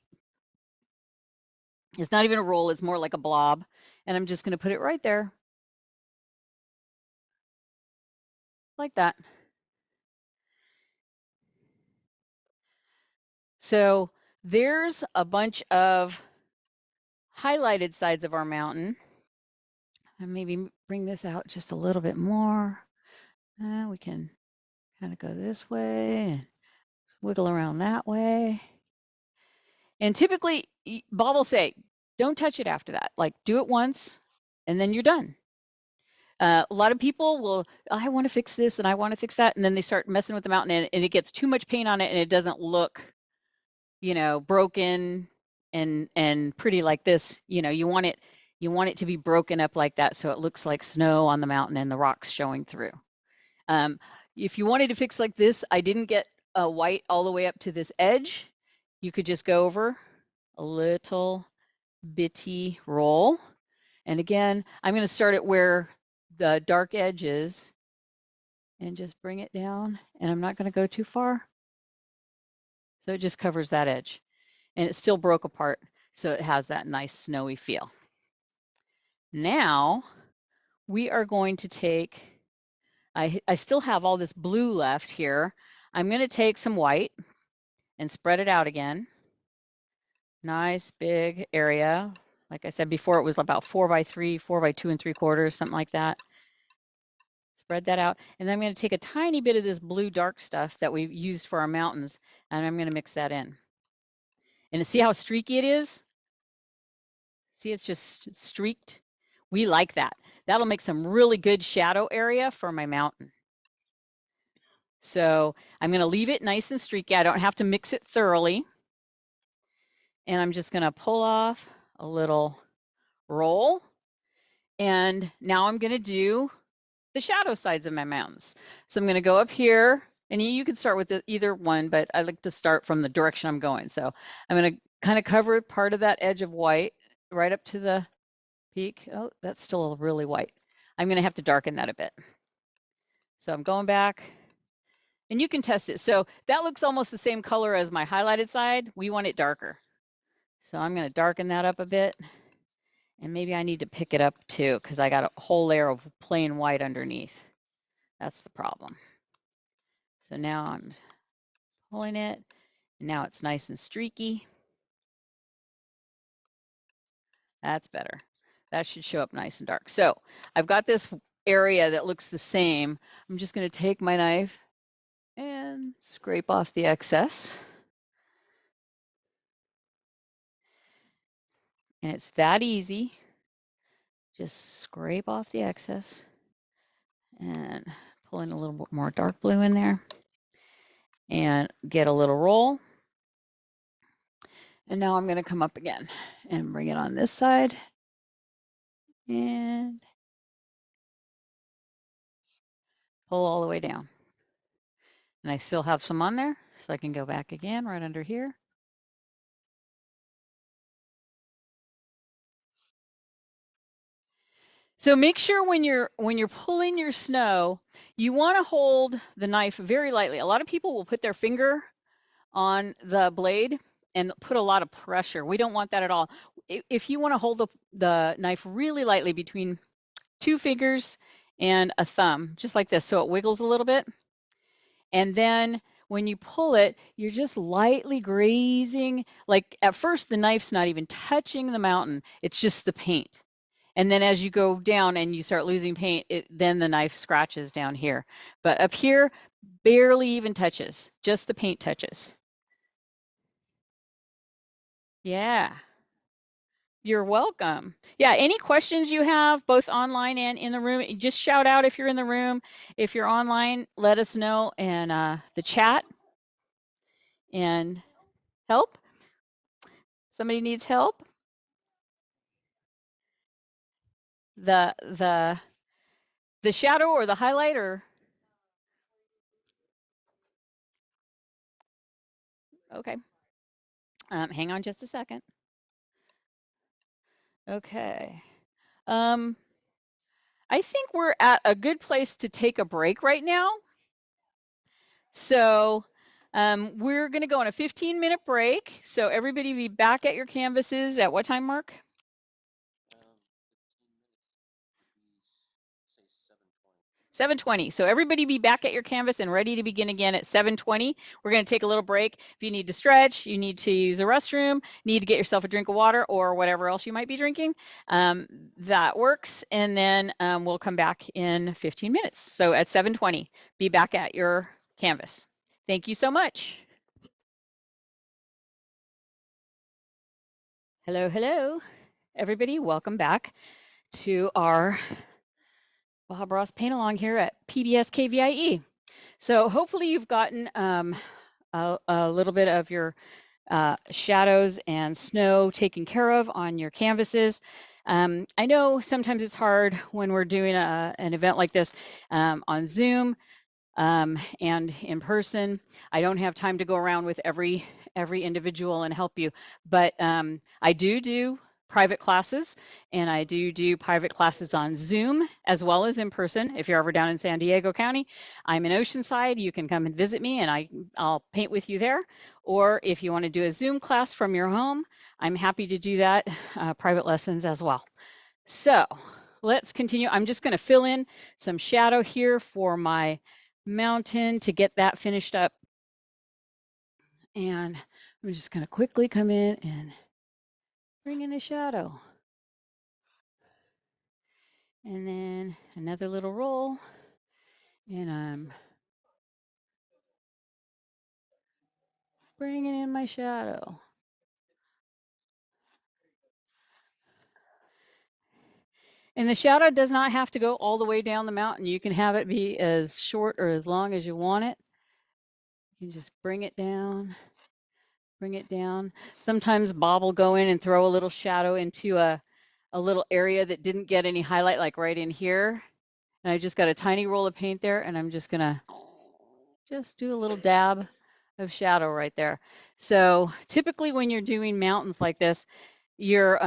It's not even a roll, it's more like a blob. And I'm just gonna put it right there. Like that. So there's a bunch of highlighted sides of our mountain. And maybe bring this out just a little bit more. We can kind of go this way and wiggle around that way. And typically, Bob will say, don't touch it after that. Like, do it once and then you're done. A lot of people will, I want to fix this and I want to fix that. And then they start messing with the mountain and it gets too much paint on it and it doesn't look, you know, broken and pretty like this. You know, you want it to be broken up like that so it looks like snow on the mountain and the rocks showing through. If you wanted to fix like this, I didn't get a white all the way up to this edge. You could just go over a little bitty roll. And again, I'm going to start it where the dark edge is and just bring it down. And I'm not going to go too far. So it just covers that edge. And it still broke apart. So it has that nice snowy feel. Now we are going to take, I still have all this blue left here. I'm going to take some white and spread it out again. Nice big area. Like I said before, it was about 4 by 3, 4 by 2 3/4, something like that. Spread that out. And then I'm going to take a tiny bit of this blue dark stuff that we used for our mountains, and I'm going to mix that in. And see how streaky it is? See, it's just streaked. We like that. That'll make some really good shadow area for my mountain. So I'm going to leave it nice and streaky. I don't have to mix it thoroughly. And I'm just going to pull off a little roll. And now I'm going to do the shadow sides of my mountains. So I'm going to go up here, and you can start with either one, but I like to start from the direction I'm going. So I'm going to kind of cover part of that edge of white right up to the peak. Oh, that's still really white. I'm going to have to darken that a bit. So I'm going back, and you can test it. So that looks almost the same color as my highlighted side. We want it darker. So I'm going to darken that up a bit. And maybe I need to pick it up too, because I got a whole layer of plain white underneath. That's the problem. So now I'm pulling it, and now it's nice and streaky. That's better. That should show up nice and dark. So I've got this area that looks the same. I'm just going to take my knife and scrape off the excess. And it's that easy. Just scrape off the excess and pull in a little bit more dark blue in there and get a little roll. And now I'm going to come up again and bring it on this side and pull all the way down. And I still have some on there, so I can go back again right under here. So make sure when you're pulling your snow, you want to hold the knife very lightly. A lot of people will put their finger on the blade and put a lot of pressure. We don't want that at all. If you want to hold the knife really lightly between 2 fingers and a thumb, just like this, so it wiggles a little bit. And then when you pull it, you're just lightly grazing. Like at first, the knife's not even touching the mountain. It's just the paint. And then as you go down and you start losing paint, then the knife scratches down here. But up here, barely even touches, just the paint touches. Yeah, you're welcome. Yeah, any questions you have, both online and in the room, just shout out if you're in the room. If you're online, let us know in the chat. And help? Somebody needs help? The shadow or the highlight or? Okay. Hang on just a second. Okay. I think we're at a good place to take a break right now. So we're going to go on a 15-minute break. So everybody be back at your canvases at what time, Mark? 7:20. So everybody be back at your canvas and ready to begin again at 7:20. We're going to take a little break. If you need to stretch, you need to use the restroom, need to get yourself a drink of water or whatever else you might be drinking, that works. And then we'll come back in 15 minutes. So at 7:20, be back at your canvas. Thank you so much. Hello, hello, everybody. Welcome back to our Bob Ross paint along here at PBS KVIE. So hopefully you've gotten a little bit of your shadows and snow taken care of on your canvases. I know sometimes it's hard when we're doing an event like this on Zoom and in person. I don't have time to go around with every individual and help you, but I do private classes, and I do private classes on Zoom as well as in person. If you're ever down in San Diego County, I'm in Oceanside. You can come and visit me and I'll paint with you there. Or if you want to do a Zoom class from your home, I'm happy to do that, private lessons as well. So let's continue. I'm just going to fill in some shadow here for my mountain to get that finished up. And I'm just going to quickly come in and bring in a shadow. And then another little roll. And I'm bringing in my shadow. And the shadow does not have to go all the way down the mountain. You can have it be as short or as long as you want it. You can just bring it down. Bring it down. Sometimes Bob will go in and throw a little shadow into a little area that didn't get any highlight, like right in here. And I just got a tiny roll of paint there, and I'm just gonna just do a little dab of shadow right there. So typically when you're doing mountains like this, your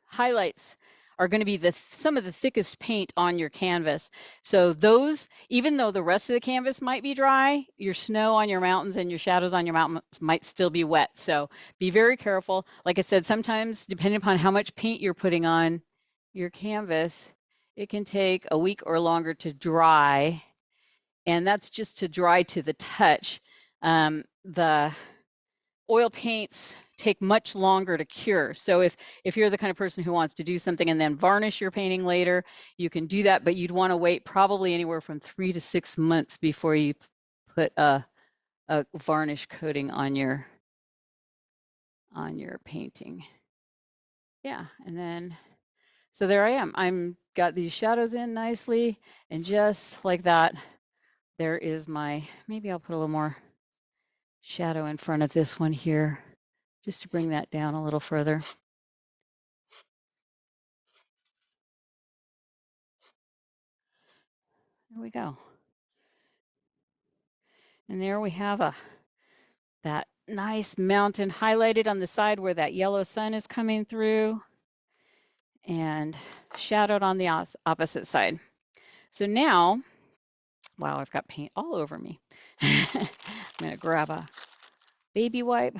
highlights are going to be some of the thickest paint on your canvas. So those, even though the rest of the canvas might be dry, your snow on your mountains and your shadows on your mountains might still be wet. So be very careful. Like I said, sometimes depending upon how much paint you're putting on your canvas, it can take a week or longer to dry. And that's just to dry to the touch. The oil paints take much longer to cure. So if you're the kind of person who wants to do something and then varnish your painting later, you can do that, but you'd want to wait probably anywhere from 3 to 6 months before you put a varnish coating on your painting. Yeah, and then so there I am. I'm got these shadows in nicely, and just like that, there is my, maybe I'll put a little more shadow in front of this one here, just to bring that down a little further. There we go. And there we have that nice mountain highlighted on the side where that yellow sun is coming through, and shadowed on the opposite side. So now, wow, I've got paint all over me. I'm gonna grab a baby wipe,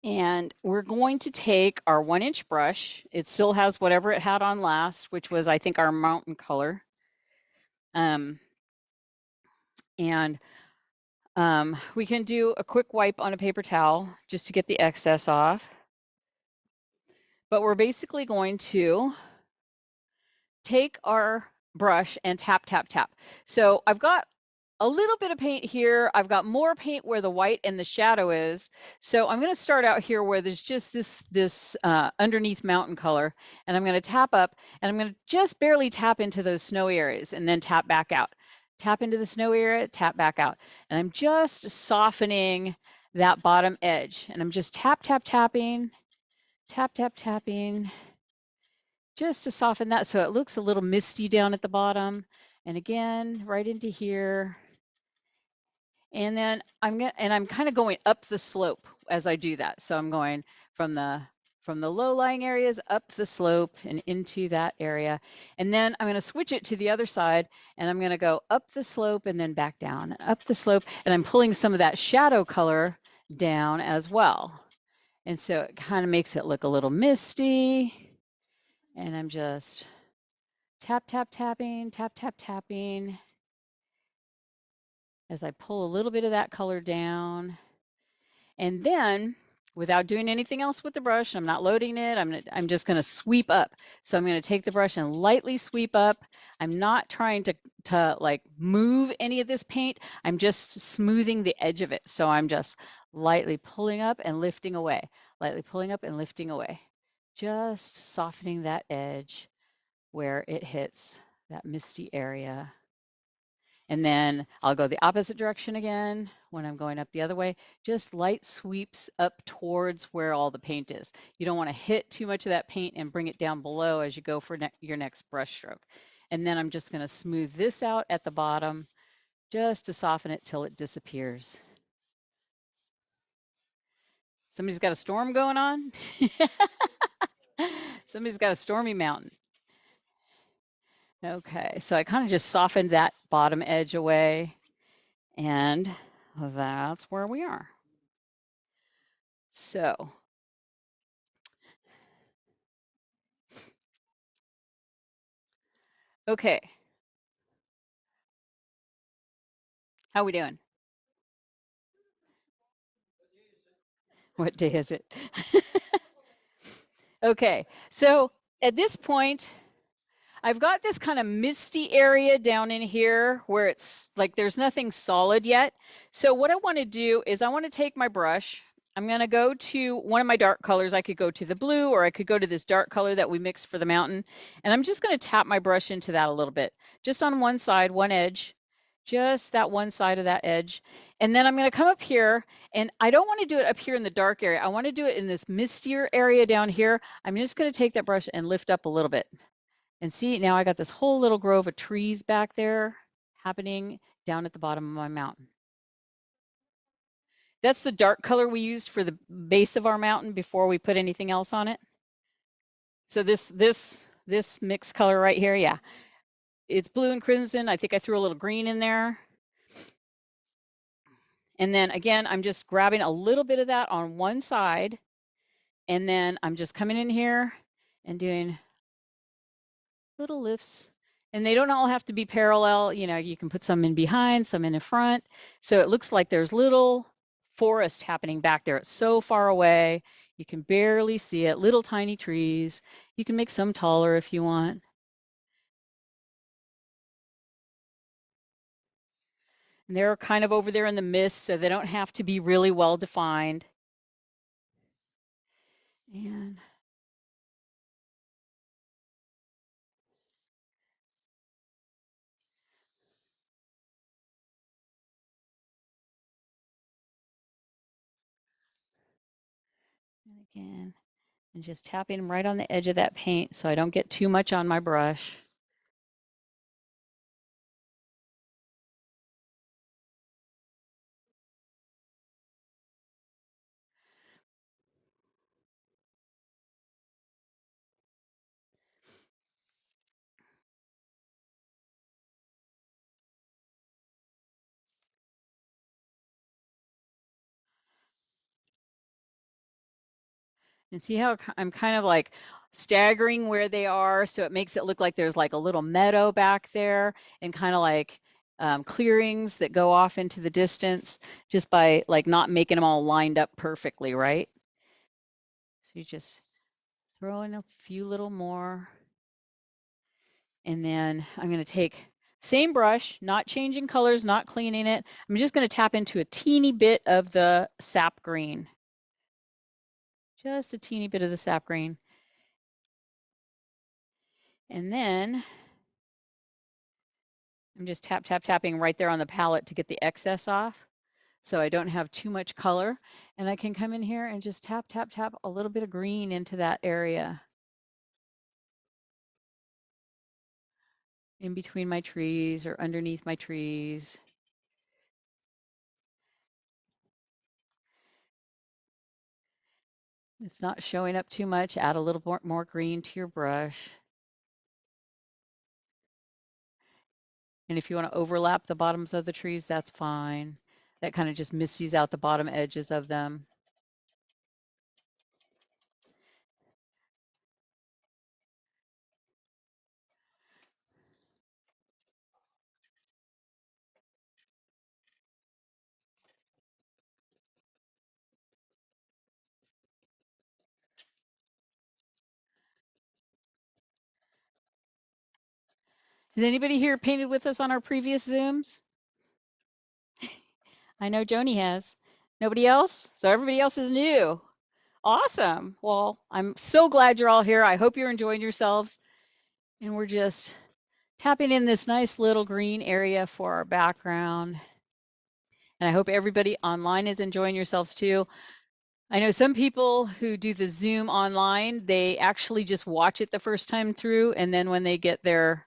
and we're going to take our 1-inch brush. It still has whatever it had on last, which was, I think, our mountain color. We can do a quick wipe on a paper towel just to get the excess off. But we're basically going to take our brush and tap, tap, tap. So I've got a little bit of paint here. I've got more paint where the white and the shadow is. So I'm going to start out here where there's just this underneath mountain color, and I'm going to tap up, and I'm going to just barely tap into those snowy areas and then tap back out. Tap into the snowy area, tap back out. And I'm just softening that bottom edge, and I'm just tap, tap, tapping, tap, tap, tapping, just to soften that so it looks a little misty down at the bottom. And again, right into here. And then I'm kind of going up the slope as I do that. So I'm going from the from the low-lying areas up the slope and into that area. And then I'm going to switch it to the other side, and I'm going to go up the slope and then back down, up the slope, and I'm pulling some of that shadow color down as well. And so it kind of makes it look a little misty. And I'm just tap, tap, tapping, tap, tap, tapping as I pull a little bit of that color down. And then, without doing anything else with the brush, I'm not loading it, I'm just gonna sweep up. So I'm gonna take the brush and lightly sweep up. I'm not trying to like move any of this paint. I'm just smoothing the edge of it. So I'm just lightly pulling up and lifting away, lightly pulling up and lifting away. Just softening that edge where it hits that misty area. And then I'll go the opposite direction again when I'm going up the other way. Just light sweeps up towards where all the paint is. You don't want to hit too much of that paint and bring it down below as you go for your next brush stroke. And then I'm just going to smooth this out at the bottom just to soften it till it disappears. Somebody's got a storm going on. Somebody's got a stormy mountain. Okay, so I kind of just softened that bottom edge away. And that's where we are. So okay, how we doing? What day is it? Okay, so at this point, I've got this kind of misty area down in here where it's like there's nothing solid yet. So what I want to do is I want to take my brush. I'm going to go to one of my dark colors. I could go to the blue, or I could go to this dark color that we mixed for the mountain. And I'm just going to tap my brush into that a little bit, just on one side, one edge, just that one side of that edge. And then I'm going to come up here, and I don't want to do it up here in the dark area. I want to do it in this mistier area down here. I'm just going to take that brush and lift up a little bit. And see, now I got this whole little grove of trees back there happening down at the bottom of my mountain. That's the dark color we used for the base of our mountain before we put anything else on it. So this mixed color right here, yeah, it's blue and crimson. I think I threw a little green in there. And then again, I'm just grabbing a little bit of that on one side. And then I'm just coming in here and doing little lifts. And they don't all have to be parallel. You know, you can put some in behind, some in the front. So it looks like there's little forest happening back there. It's so far away. You can barely see it, little tiny trees. You can make some taller if you want. And they're kind of over there in the mist, so they don't have to be really well defined. And again, and just tapping them right on the edge of that paint so I don't get too much on my brush. And see how I'm kind of like staggering where they are, so it makes it look like there's like a little meadow back there and kind of like clearings that go off into the distance just by like not making them all lined up perfectly, right? So you just throw in a few little more. And then I'm going to take same brush, not changing colors, not cleaning it. I'm just going to tap into a teeny bit of the sap green. Just a teeny bit of the sap green. And then I'm just tapping right there on the palette to get the excess off so I don't have too much color. And I can come in here and just tap a little bit of green into that area in between my trees or underneath my trees. It's not showing up too much. Add a little more green to your brush. And if you want to overlap the bottoms of the trees, that's fine. That kind of just misses out the bottom edges of them. Has anybody here painted with us on our previous Zooms? I know Joni has. Nobody else? So everybody else is new. Awesome. Well, I'm so glad you're all here. I hope you're enjoying yourselves. And we're just tapping in this nice little green area for our background. And I hope everybody online is enjoying yourselves too. I know some people who do the Zoom online, they actually just watch it the first time through, and then when they get there,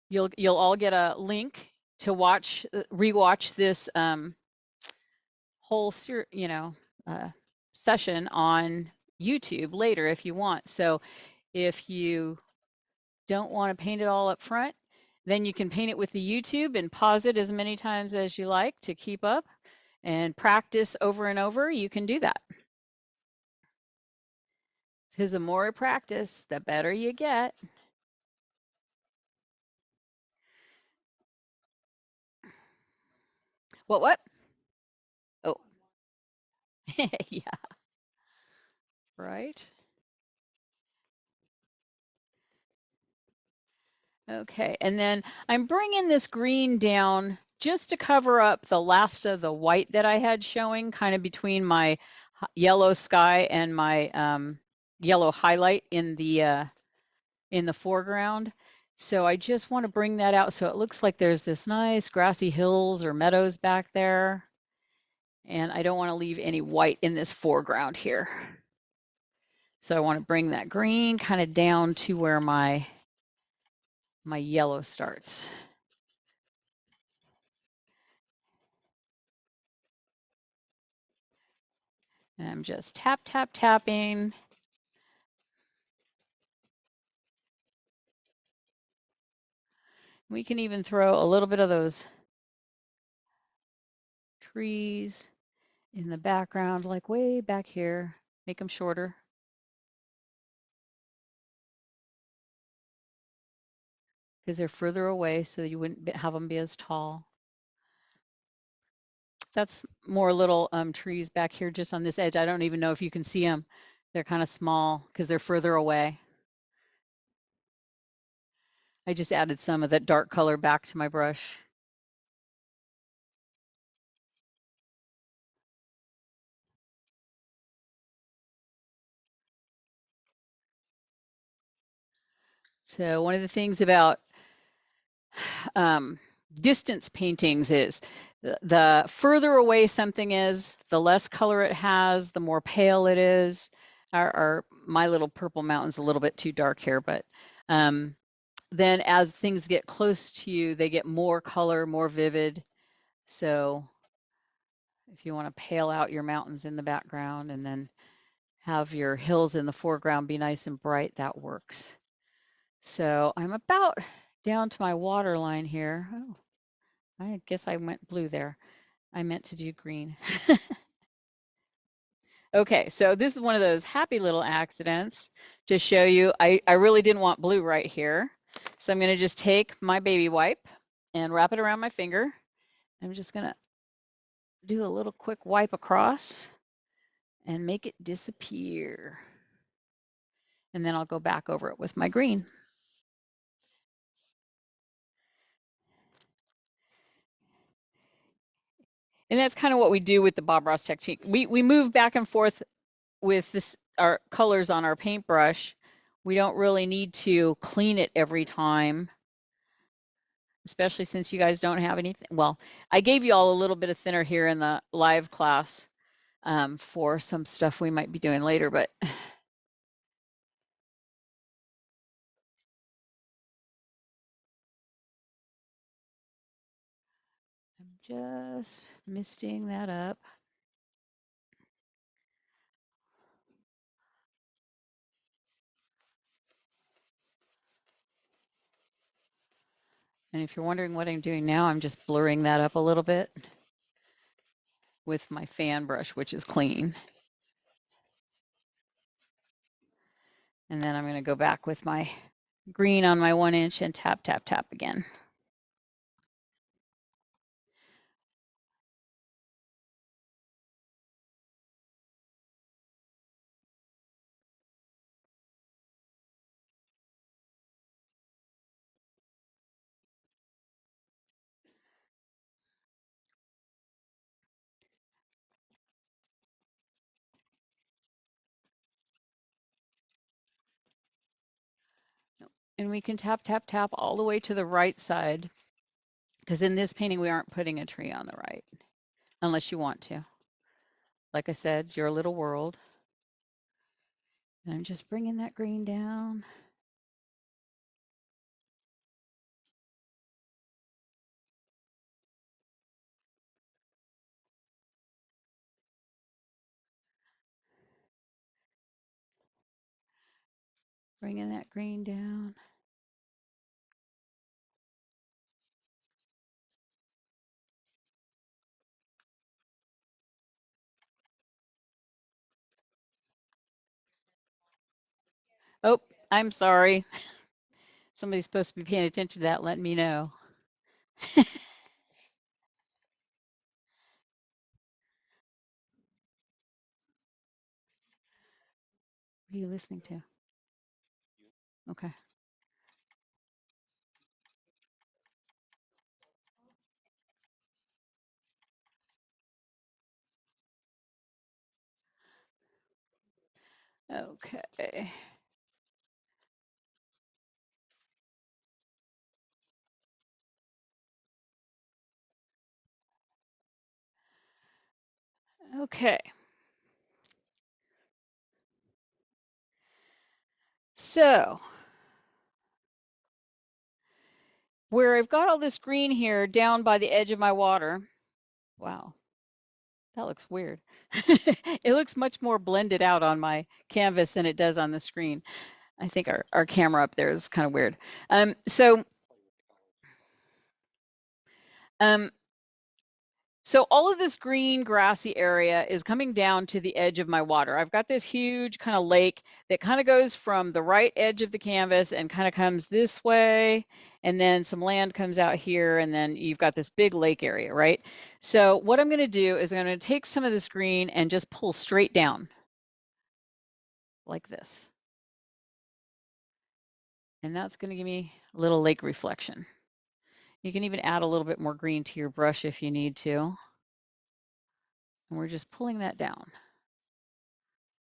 you'll all get a link to watch, rewatch this whole session on YouTube later if you want. So if you don't want to paint it all up front, then you can paint it with the YouTube and pause it as many times as you like to keep up and practice over and over. You can do that. Because the more you practice, the better you get. What? Oh, yeah, right. Okay, and then I'm bringing this green down just to cover up the last of the white that I had showing kind of between my yellow sky and my yellow highlight in the foreground. So I just want to bring that out so it looks like there's this nice grassy hills or meadows back there. And I don't want to leave any white in this foreground here. So I want to bring that green kind of down to where my yellow starts. And I'm just tapping. We can even throw a little bit of those trees in the background, like way back here, make them shorter. Because they're further away, so you wouldn't have them be as tall. That's more little trees back here just on this edge. I don't even know if you can see them. They're kind of small because they're further away. I just added some of that dark color back to my brush. So one of the things about distance paintings is the further away something is, the less color it has, the more pale it is. My little purple mountain's a little bit too dark here, but then as things get close to you, they get more color, more vivid. So if you want to pale out your mountains in the background and then have your hills in the foreground be nice and bright, that works. So I'm about down to my water line here. Oh, I guess I went blue there. I meant to do green. Okay, so this is one of those happy little accidents to show you. I really didn't want blue right here. So I'm going to just take my baby wipe and wrap it around my finger. I'm just going to do a little quick wipe across and make it disappear. And then I'll go back over it with my green. And that's kind of what we do with the Bob Ross technique. We move back and forth with our colors on our paintbrush. We don't really need to clean it every time, especially since you guys don't have anything. Well, I gave you all a little bit of thinner here in the live class for some stuff we might be doing later, but I'm just misting that up. And if you're wondering what I'm doing now, I'm just blurring that up a little bit with my fan brush, which is clean. And then I'm going to go back with my green on my 1 inch and tap, tap, tap again. And we can tap, tap, tap all the way to the right side, because in this painting, we aren't putting a tree on the right, unless you want to. Like I said, it's your little world. And I'm just bringing that green down. Bringing that green down. Oh, I'm sorry. Somebody's supposed to be paying attention to that, letting me know. What are you listening to? Okay. Okay. Okay. So where I've got all this green here down by the edge of my water. Wow, that looks weird. It looks much more blended out on my canvas than it does on the screen. I think our camera up there is kind of weird. So all of this green grassy area is coming down to the edge of my water. I've got this huge kind of lake that kind of goes from the right edge of the canvas and kind of comes this way, and then some land comes out here, and then you've got this big lake area, right? So what I'm going to do is I'm going to take some of this green and just pull straight down like this. And that's going to give me a little lake reflection. You can even add a little bit more green to your brush if you need to. And we're just pulling that down.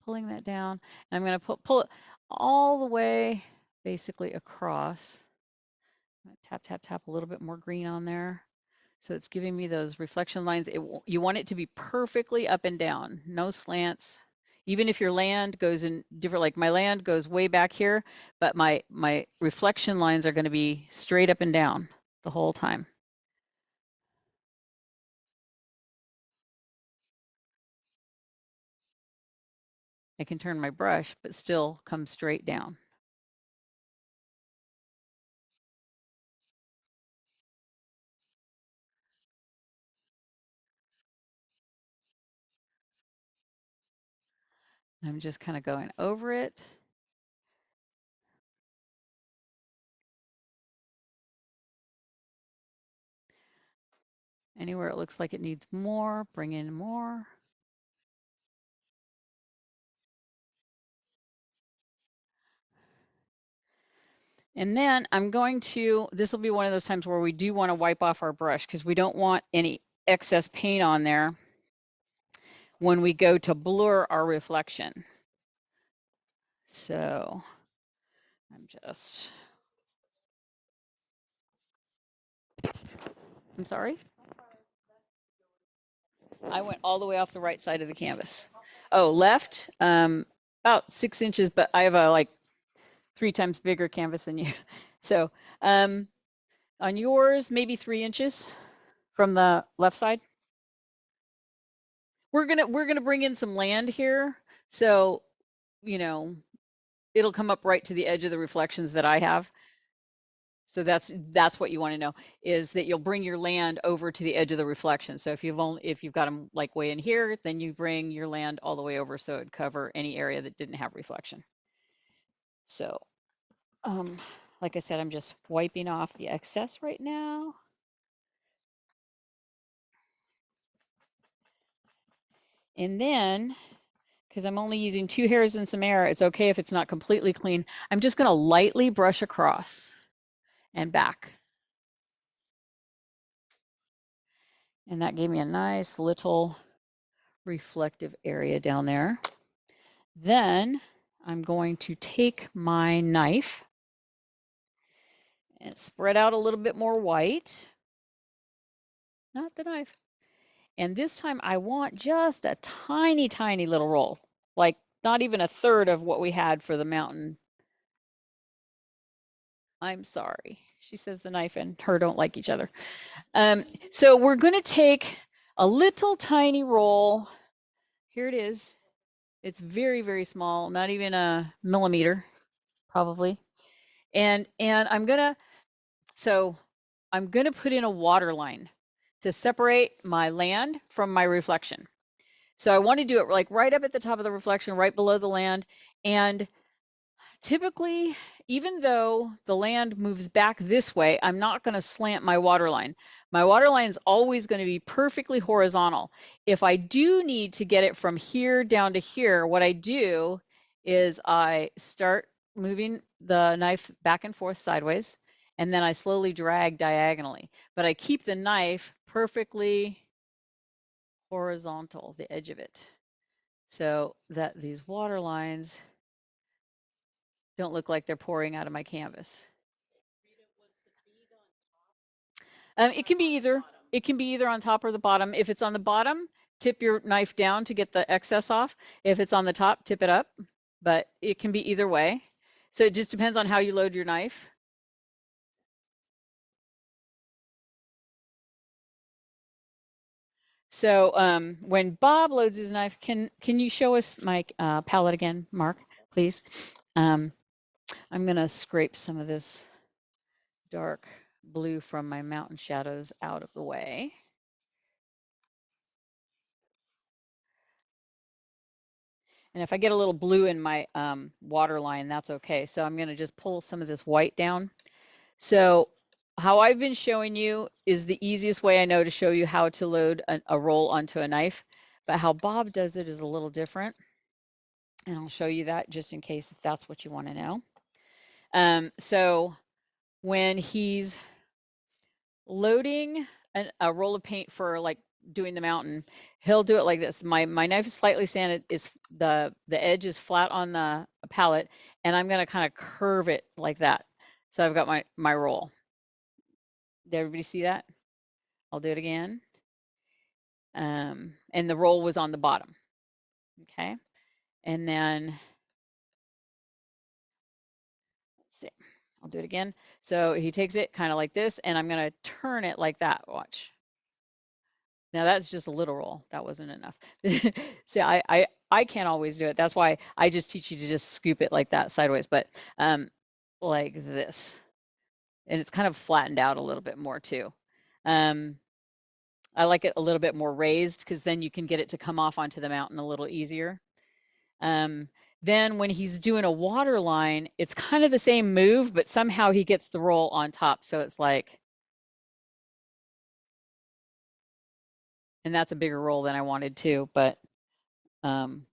Pulling that down. And I'm going to pull it all the way basically across. Tap, tap, tap a little bit more green on there. So it's giving me those reflection lines. You want it to be perfectly up and down, no slants. Even if your land goes in different, like my land goes way back here, but my reflection lines are going to be straight up and down the whole time. I can turn my brush, but still come straight down. I'm just kind of going over it. Anywhere it looks like it needs more, bring in more. And then I'm going to, this will be one of those times where we do want to wipe off our brush because we don't want any excess paint on there when we go to blur our reflection. So I'm sorry. I went all the way off the right side of the canvas. Oh, left, about 6 inches, but I have a like 3 times bigger canvas than you. So on yours, maybe 3 inches from the left side. We're gonna bring in some land here. So, you know, it'll come up right to the edge of the reflections that I have. So that's what you want to know, is that you'll bring your land over to the edge of the reflection. So if you've got them like way in here, then you bring your land all the way over so it'd cover any area that didn't have reflection. So like I said, I'm just wiping off the excess right now. And then, because I'm only using 2 hairs and some air, it's okay if it's not completely clean. I'm just going to lightly brush across and back. And that gave me a nice little reflective area down there. Then I'm going to take my knife and spread out a little bit more white. Not the knife. And this time I want just a tiny, tiny little roll, like not even a third of what we had for the mountain. I'm sorry. She says the knife and her don't like each other. So we're going to take a little tiny roll. Here it is. It's very, very small, not even a millimeter, probably. And I'm going to put in a water line to separate my land from my reflection. So I want to do it like right up at the top of the reflection, right below the land. And typically, even though the land moves back this way, I'm not going to slant my water line. My water line is always going to be perfectly horizontal. If I do need to get it from here down to here, what I do is I start moving the knife back and forth sideways, and then I slowly drag diagonally. But I keep the knife perfectly horizontal, the edge of it, so that these water lines don't look like they're pouring out of my canvas. It can be either. It can be either on top or the bottom. If it's on the bottom, tip your knife down to get the excess off. If it's on the top, tip it up. But it can be either way. So it just depends on how you load your knife. So when Bob loads his knife, can you show us my palette again, Mark, please? I'm going to scrape some of this dark blue from my mountain shadows out of the way. And if I get a little blue in my water line, that's okay. So I'm going to just pull some of this white down. So how I've been showing you is the easiest way I know to show you how to load a roll onto a knife. But how Bob does it is a little different. And I'll show you that just in case if that's what you want to know. So when he's loading a roll of paint for like doing the mountain, he'll do it like this. My knife is slightly sanded, is the edge is flat on the palette, and I'm going to kind of curve it like that. So I've got my roll. Did everybody see that? I'll do it again. And the roll was on the bottom. Okay. And then let's see, I'll do it again. So he takes it kind of like this, and I'm going to turn it like that. Watch. Now that's just a little roll. That wasn't enough. See, I can't always do it. That's why I just teach you to just scoop it like that sideways, but like this. And it's kind of flattened out a little bit more too. I like it a little bit more raised because then you can get it to come off onto the mountain a little easier. Then when he's doing a water line, it's kind of the same move, but somehow he gets the roll on top. So it's like, and that's a bigger roll than I wanted to, but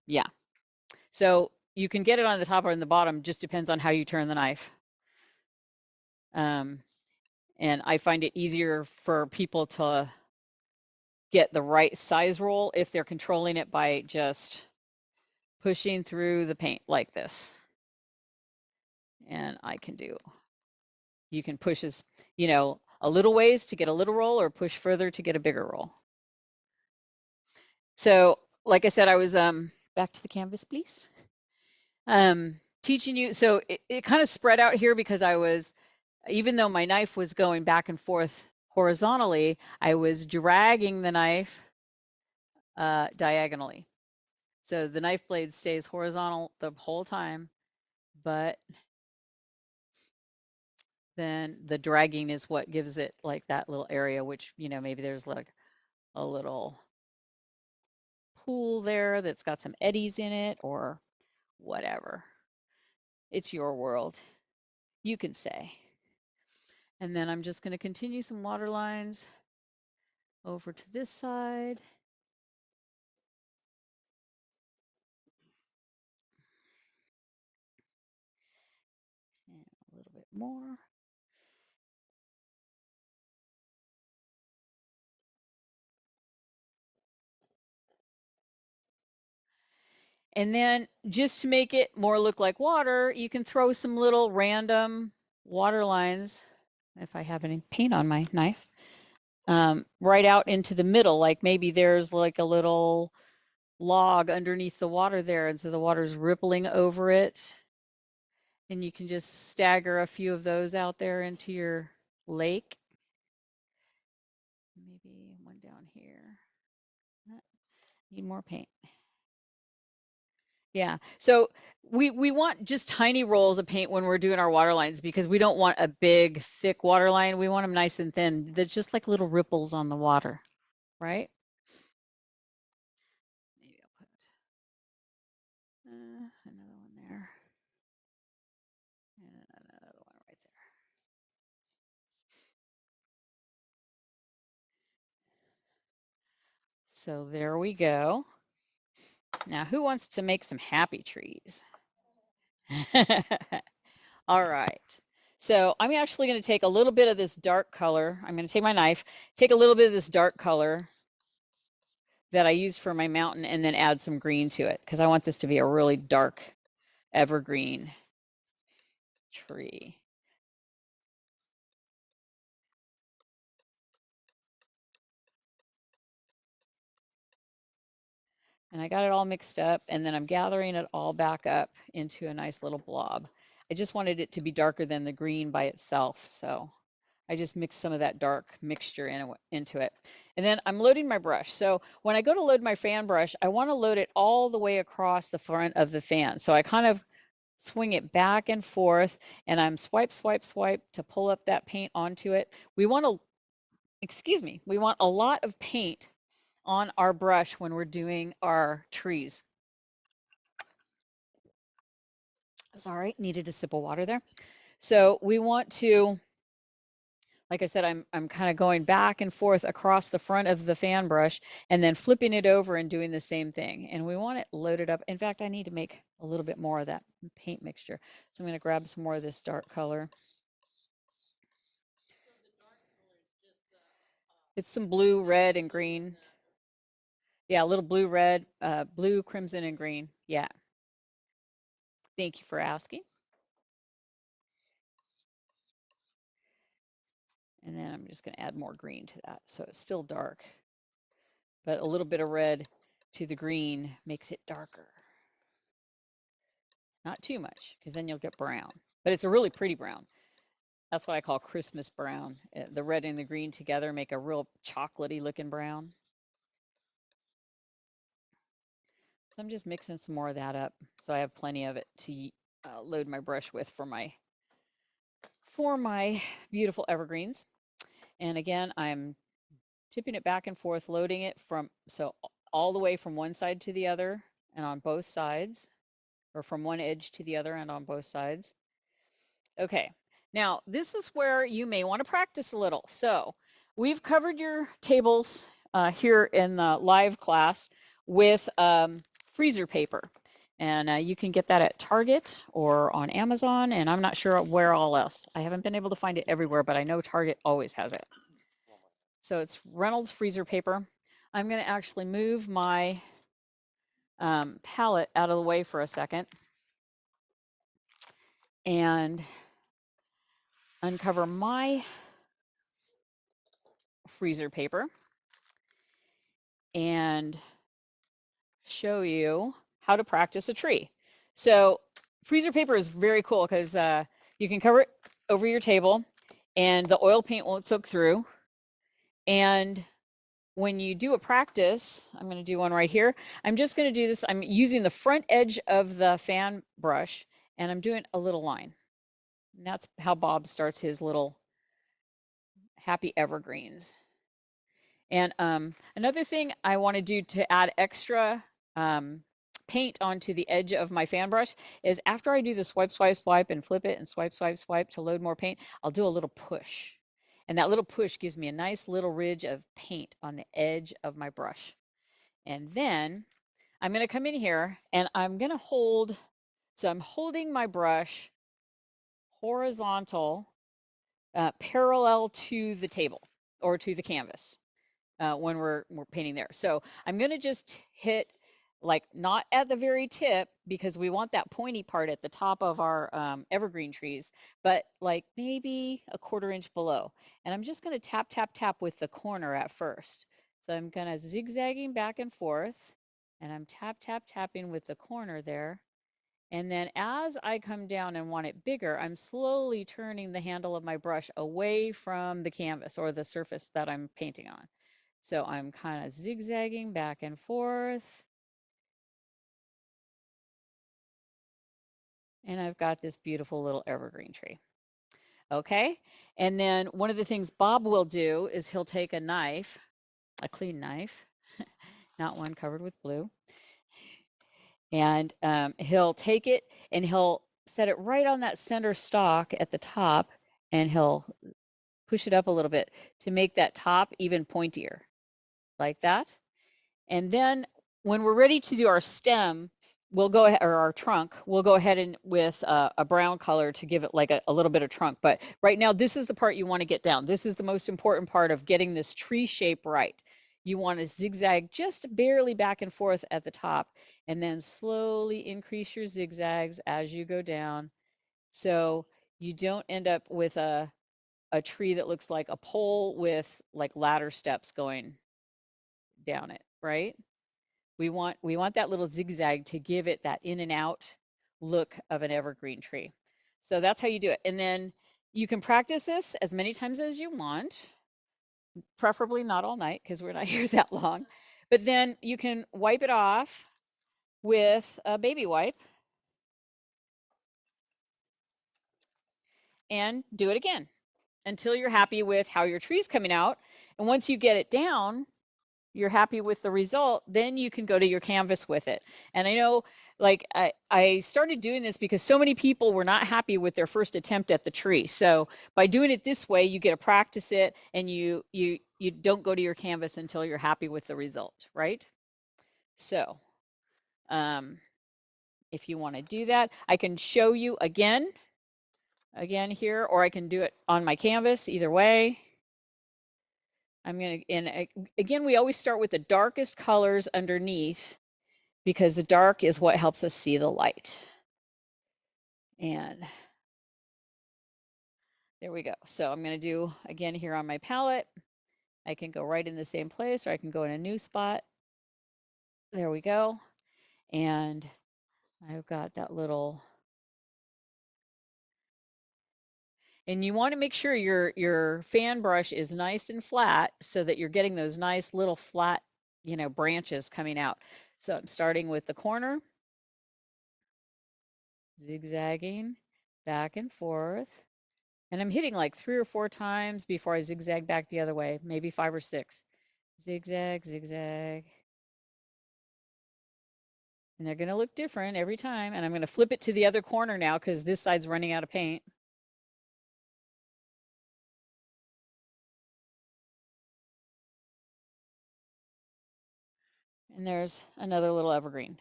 yeah. So you can get it on the top or on the bottom, just depends on how you turn the knife. And I find it easier for people to get the right size roll if they're controlling it by just pushing through the paint like this. And you can push as, a little ways to get a little roll or push further to get a bigger roll. So like I said, I was back to the canvas, please. Teaching you, so it kind of spread out here because I was, even though my knife was going back and forth horizontally, I was dragging the knife diagonally. So the knife blade stays horizontal the whole time, but then the dragging is what gives it like that little area, which, you know, maybe there's like a little pool there that's got some eddies in it or whatever. It's your world. You can say. And then I'm just going to continue some water lines over to this side. And a little bit more. And then just to make it more look like water, you can throw some little random water lines, if I have any paint on my knife, right out into the middle. Like maybe there's like a little log underneath the water there, and so the water's rippling over it. And you can just stagger a few of those out there into your lake. Maybe one down here. Need more paint. Yeah, so we want just tiny rolls of paint when we're doing our water lines because we don't want a big, thick water line. We want them nice and thin. They're just like little ripples on the water, right? Maybe I'll put another one there. And another one right there. So there we go. Now, who wants to make some happy trees? All right. So I'm actually going to take a little bit of this dark color. I'm going to take my knife, take a little bit of this dark color that I used for my mountain, and then add some green to it because I want this to be a really dark evergreen tree. And I got it all mixed up, and then I'm gathering it all back up into a nice little blob. I just wanted it to be darker than the green by itself, so I just mixed some of that dark mixture into it. And then I'm loading my brush. So when I go to load my fan brush, I want to load it all the way across the front of the fan. So I kind of swing it back and forth, and I'm swipe, swipe, swipe to pull up that paint onto it. We want to, excuse me, we want a lot of paint on our brush when we're doing our trees. Sorry, needed a sip of water there. So we want to, like I said, I'm kind of going back and forth across the front of the fan brush and then flipping it over and doing the same thing. And we want it loaded up. In fact, I need to make a little bit more of that paint mixture. So I'm going to grab some more of this dark color. It's some blue, red, and green. Yeah, a little blue, red, blue, crimson, and green. Yeah. Thank you for asking. And then I'm just going to add more green to that. So it's still dark, but a little bit of red to the green makes it darker. Not too much, because then you'll get brown. But it's a really pretty brown. That's what I call Christmas brown. The red and the green together make a real chocolatey looking brown. So I'm just mixing some more of that up so I have plenty of it to load my brush with for my beautiful evergreens. And again, I'm tipping it back and forth, loading it from, so all the way from one side to the other and on both sides, or from one edge to the other and on both sides. Okay, now this is where you may want to practice a little. So we've covered your tables here in the live class with freezer paper. And you can get that at Target or on Amazon, and I'm not sure where all else. I haven't been able to find it everywhere, but I know Target always has it. So it's Reynolds freezer paper. I'm going to actually move my palette out of the way for a second and uncover my freezer paper and show you how to practice a tree. So freezer paper is very cool because you can cover it over your table and the oil paint won't soak through. And when you do a practice, I'm going to do one right here. I'm just going to do this. I'm using the front edge of the fan brush and I'm doing a little line. And that's how Bob starts his little happy evergreens. And another thing I want to do to add extra paint onto the edge of my fan brush is after I do the swipe, swipe, swipe and flip it and swipe, swipe, swipe to load more paint, I'll do a little push. And that little push gives me a nice little ridge of paint on the edge of my brush. And then I'm going to come in here and I'm going to hold, so I'm holding my brush horizontal, parallel to the table or to the canvas. When we're painting there. So I'm going to just hit like not at the very tip because we want that pointy part at the top of our evergreen trees, but like maybe a 1/4 inch below. And I'm just going to tap, tap, tap with the corner at first. So I'm kind of zigzagging back and forth and I'm tap, tap, tapping with the corner there. And then as I come down and want it bigger, I'm slowly turning the handle of my brush away from the canvas or the surface that I'm painting on. So I'm kind of zigzagging back and forth. And I've got this beautiful little evergreen tree. Okay. And then one of the things Bob will do is he'll take a knife, a clean knife, not one covered with blue. And he'll take it and he'll set it right on that center stalk at the top and he'll push it up a little bit to make that top even pointier like that. And then when we're ready to do our stem, we'll go ahead, or our trunk, we'll go ahead and with a brown color to give it like a little bit of trunk. But right now, this is the part you want to get down. This is the most important part of getting this tree shape right. You want to zigzag just barely back and forth at the top, and then slowly increase your zigzags as you go down. So you don't end up with a tree that looks like a pole with like ladder steps going down it, right? We want that little zigzag to give it that in and out look of an evergreen tree. So that's how you do it. And then you can practice this as many times as you want, preferably not all night because we're not here that long. But then you can wipe it off with a baby wipe and do it again until you're happy with how your tree's coming out. And once you get it down, you're happy with the result, then you can go to your canvas with it. And I know, like, I started doing this because so many people were not happy with their first attempt at the tree. So by doing it this way, you get to practice it and you don't go to your canvas until you're happy with the result, right? So if you want to do that, I can show you again here, or I can do it on my canvas, either way. I'm going to, and again, we always start with the darkest colors underneath because the dark is what helps us see the light. And there we go. So I'm going to do again here on my palette. I can go right in the same place or I can go in a new spot. There we go. And I've got that little, and you want to make sure your fan brush is nice and flat so that you're getting those nice little flat, branches coming out. So I'm starting with the corner, zigzagging back and forth. And I'm hitting like 3 or 4 times before I zigzag back the other way, maybe 5 or 6. Zigzag, zigzag. And they're going to look different every time. And I'm going to flip it to the other corner now because this side's running out of paint. And there's another little evergreen.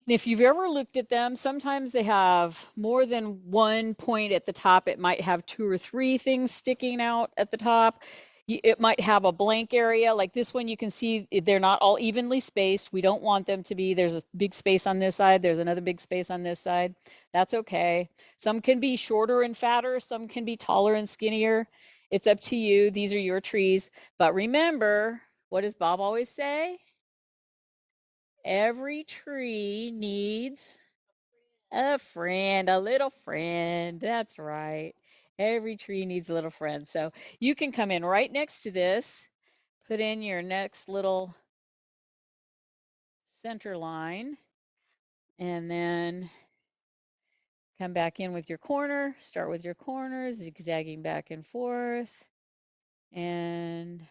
And if you've ever looked at them, sometimes they have more than one point at the top. It might have 2 or 3 things sticking out at the top. It might have a blank area like this one. You can see they're not all evenly spaced. We don't want them to be. There's a big space on this side. There's another big space on this side. That's okay. Some can be shorter and fatter. Some can be taller and skinnier. It's up to you. These are your trees. But remember, what does Bob always say? Every tree needs a friend, a little friend. That's right. Every tree needs a little friend. So you can come in right next to this, put in your next little center line, and then Come back in with your corner, start with your corners, zigzagging back and forth. And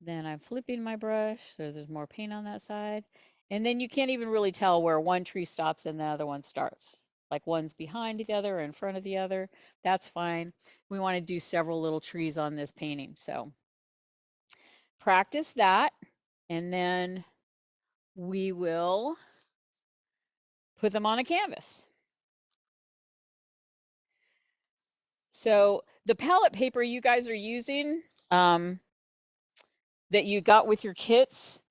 then I'm flipping my brush so there's more paint on that side. And then you can't even really tell where one tree stops and the other one starts. Like one's behind the other or in front of the other. That's fine. We want to do several little trees on this painting. So practice that, and then we will put them on a canvas. So the palette paper you guys are using that you got with your kits,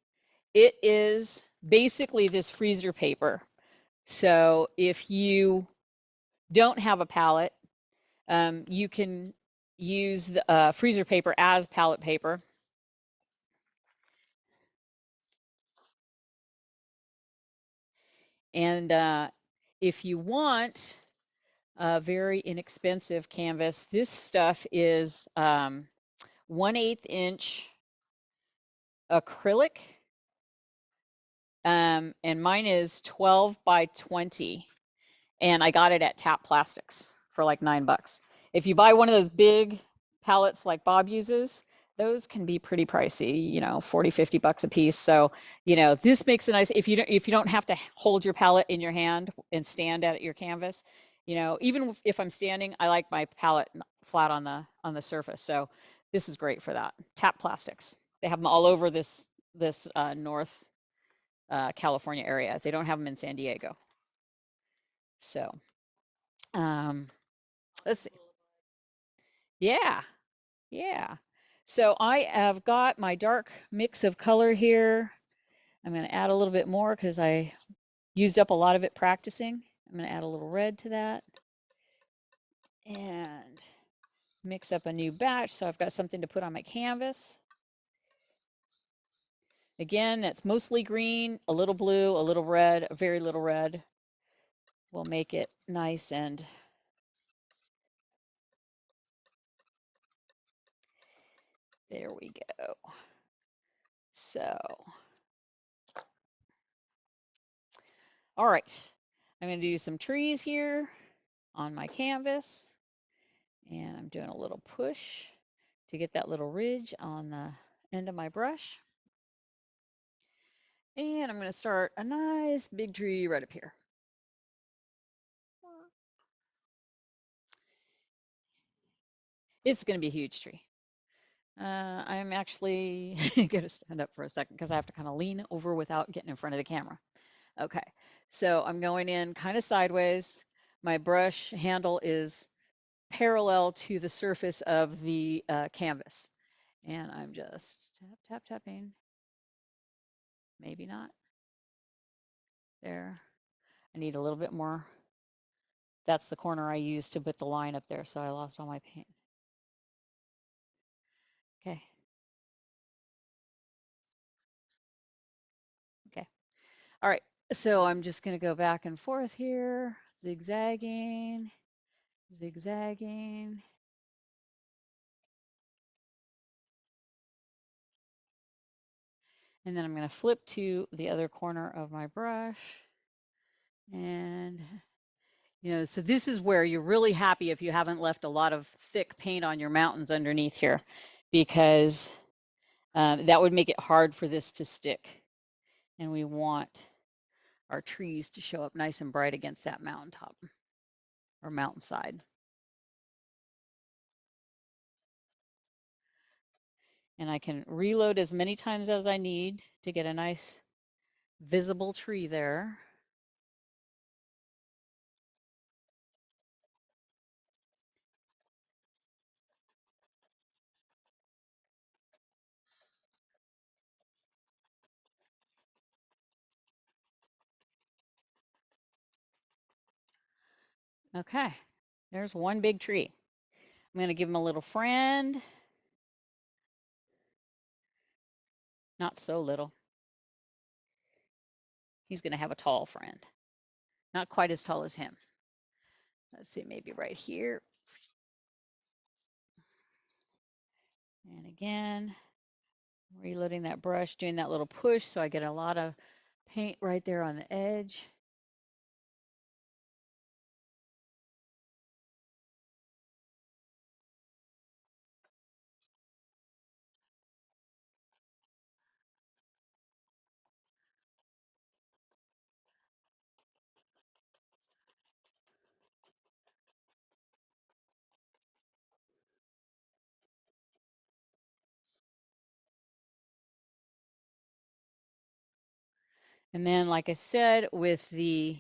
it is basically this freezer paper. So if you don't have a palette, you can use the freezer paper as palette paper. And if you want a very inexpensive canvas, this stuff is 1/8 inch acrylic, and mine is 12 by 20, and I got it at Tap Plastics for like $9. If you buy one of those big palettes like Bob uses, those can be pretty pricey, you know, 40, 50 bucks a piece. So, you know, this makes a nice, if you don't have to hold your palette in your hand and stand at your canvas, you know, even if I'm standing, I like my palette flat on the surface. So this is great for that. Tap Plastics. They have them all over this North California area. They don't have them in San Diego. So let's see. Yeah, yeah. So I have got my dark mix of color here. I'm going to add a little bit more because I used up a lot of it practicing. I'm going to add a little red to that and mix up a new batch so I've got something to put on my canvas. Again, that's mostly green, a little blue, a little red, a very little red. We'll make it nice and there we go. So, all right, I'm going to do some trees here on my canvas, and I'm doing a little push to get that little ridge on the end of my brush. And I'm going to start a nice big tree right up here. It's going to be a huge tree. I'm actually going to stand up for a second because I have to kind of lean over without getting in front of the camera. Okay, so I'm going in kind of sideways. My brush handle is parallel to the surface of the canvas. And I'm just tapping. Maybe not. There. I need a little bit more. That's the corner I used to put the line up there, so I lost all my paint. Okay. Okay. All right. So I'm just going to go back and forth here, zigzagging, zigzagging. And then I'm going to flip to the other corner of my brush. And, you know, so this is where you're really happy if you haven't left a lot of thick paint on your mountains underneath here, because that would make it hard for this to stick. And we want our trees to show up nice and bright against that mountaintop or mountainside. And I can reload as many times as I need to get a nice visible tree there. Okay, there's one big tree. I'm going to give him a little friend. Not so little. He's going to have a tall friend. Not quite as tall as him. Let's see, maybe right here. And again, reloading that brush, doing that little push so I get a lot of paint right there on the edge. And then, like I said, with the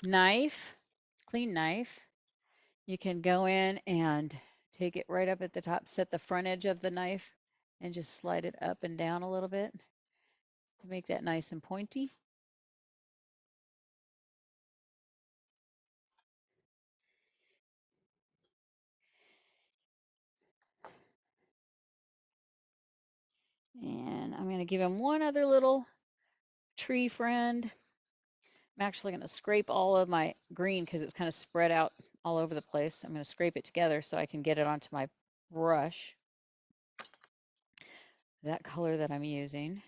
knife, clean knife, you can go in and take it right up at the top, set the front edge of the knife, and just slide it up and down a little bit to make that nice and pointy. And I'm going to give him one other little tree friend. I'm actually going to scrape all of my green because it's kind of spread out all over the place. I'm going to scrape it together so I can get it onto my brush, that color that I'm using.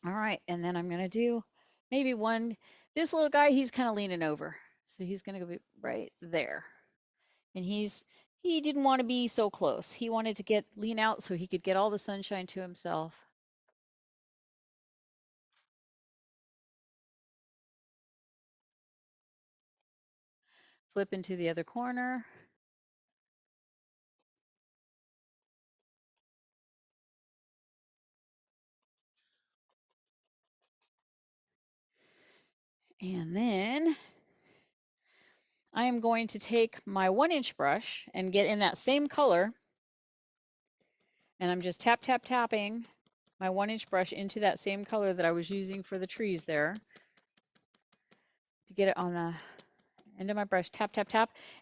All right, and then I'm going to do maybe one, this little guy, he's kind of leaning over. So he's going to go right there. And he didn't want to be so close. He wanted to lean out so he could get all the sunshine to himself. Flip into the other corner. And then I am going to take my 1-inch brush and get in that same color. And I'm just tapping my 1-inch brush into that same color that I was using for the trees there to get it on the end of my brush. Tap.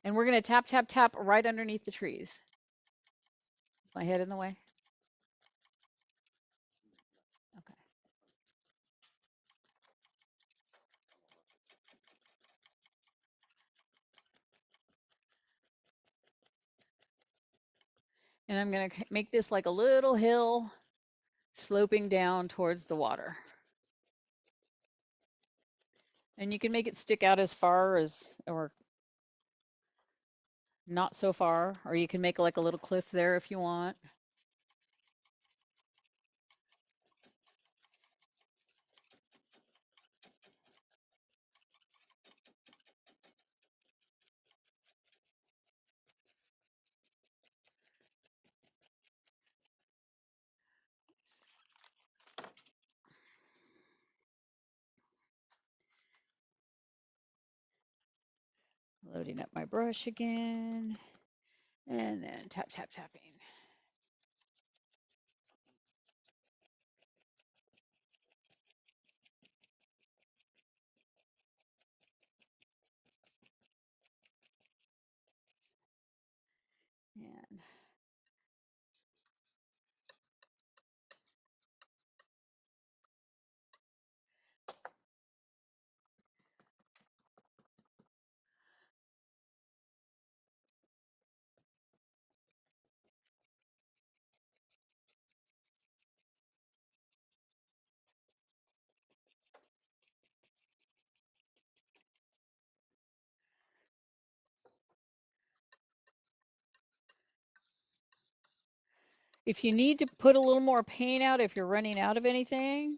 And we're going to tap right underneath the trees. Is my head in the way? Okay. And I'm going to make this like a little hill sloping down towards the water. And you can make it stick out as far as, or not so far, or you can make like a little cliff there if you want. Loading up my brush again, and then tapping. If you need to put a little more paint out, if you're running out of anything,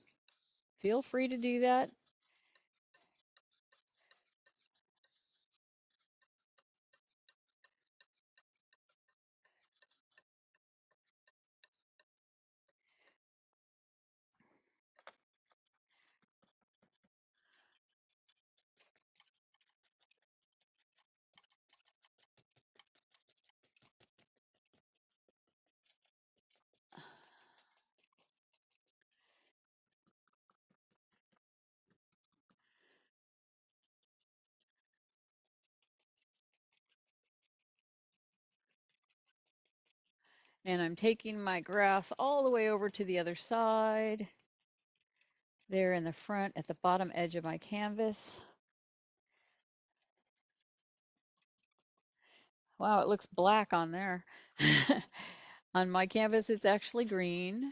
feel free to do that. And I'm taking my grass all the way over to the other side. There in the front at the bottom edge of my canvas. Wow, it looks black on there. On my canvas, it's actually green.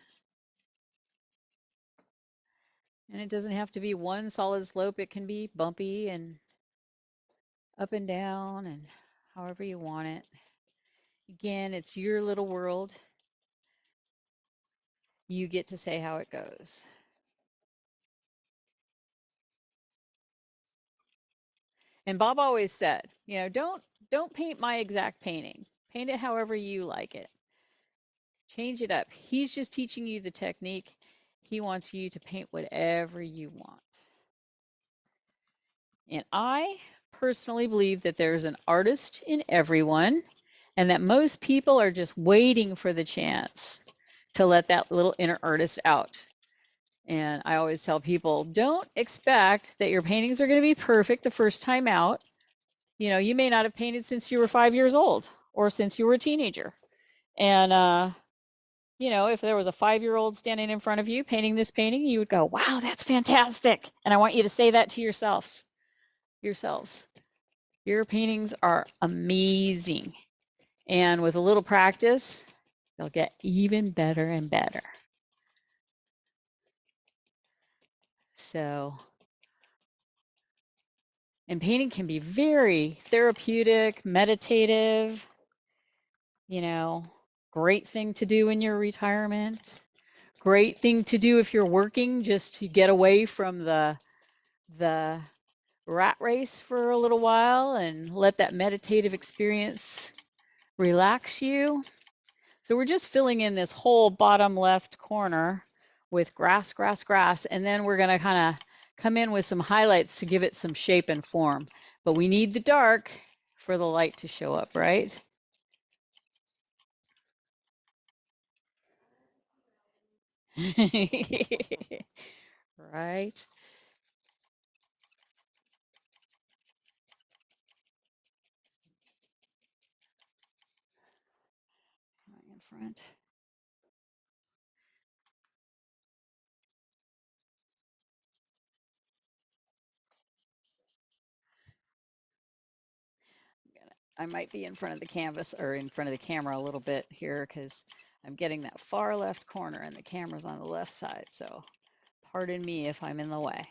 And it doesn't have to be one solid slope. It can be bumpy and up and down and however you want it. Again, it's your little world. You get to say how it goes. And Bob always said, you know, don't don't paint my exact painting. Paint it however you like it. Change it up. He's just teaching you the technique. He wants you to paint whatever you want. And I personally believe that there's an artist in everyone and that most people are just waiting for the chance to let that little inner artist out. And I always tell people, don't expect that your paintings are going to be perfect the first time out. You know, you may not have painted since you were 5 years old or since you were a teenager. And, you know, if there was a 5-year-old standing in front of you painting this painting, you would go, wow, that's fantastic. And I want you to say that to yourselves. Your paintings are amazing. And with a little practice, they'll get even better and better. So, and painting can be very therapeutic, meditative, you know, great thing to do in your retirement. Great thing to do if you're working, just to get away from the rat race for a little while and let that meditative experience relax you. So we're just filling in this whole bottom left corner with grass, grass, grass, and then we're gonna kind of come in with some highlights to give it some shape and form. But we need the dark for the light to show up, right? Right? Right in front. I might be in front of the canvas or in front of the camera a little bit here because I'm getting that far left corner and the camera's on the left side. So pardon me if I'm in the way.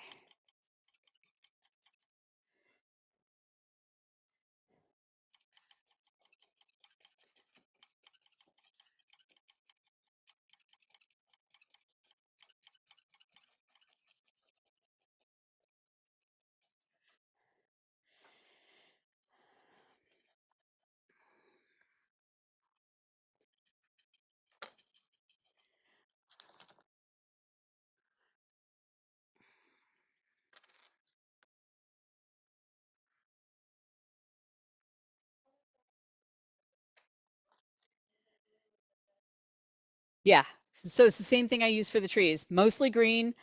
Yeah, so it's the same thing I use for the trees. Mostly green,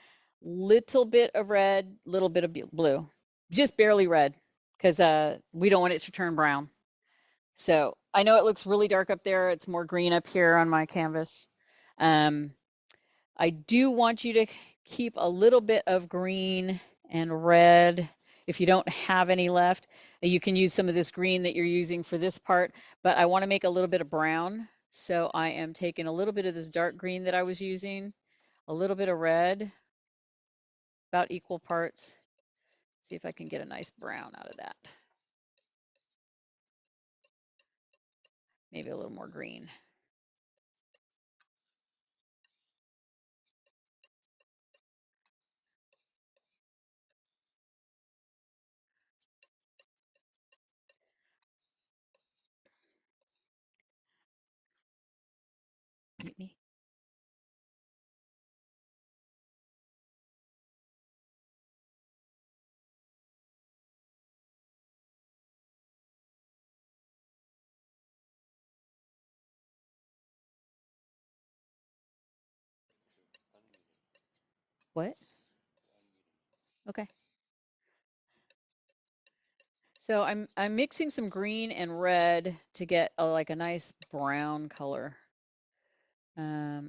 little bit of red, little bit of blue. Just barely red because we don't want it to turn brown. So I know it looks really dark up there. It's more green up here on my canvas. I do want you to keep a little bit of green and red. If you don't have any left, you can use some of this green that you're using for this part, but I want to make a little bit of brown. So I am taking a little bit of this dark green that I was using, a little bit of red, about equal parts. See if I can get a nice brown out of that. Maybe a little more green. Mute me. What? Okay. So I'm mixing some green and red to get like a nice brown color.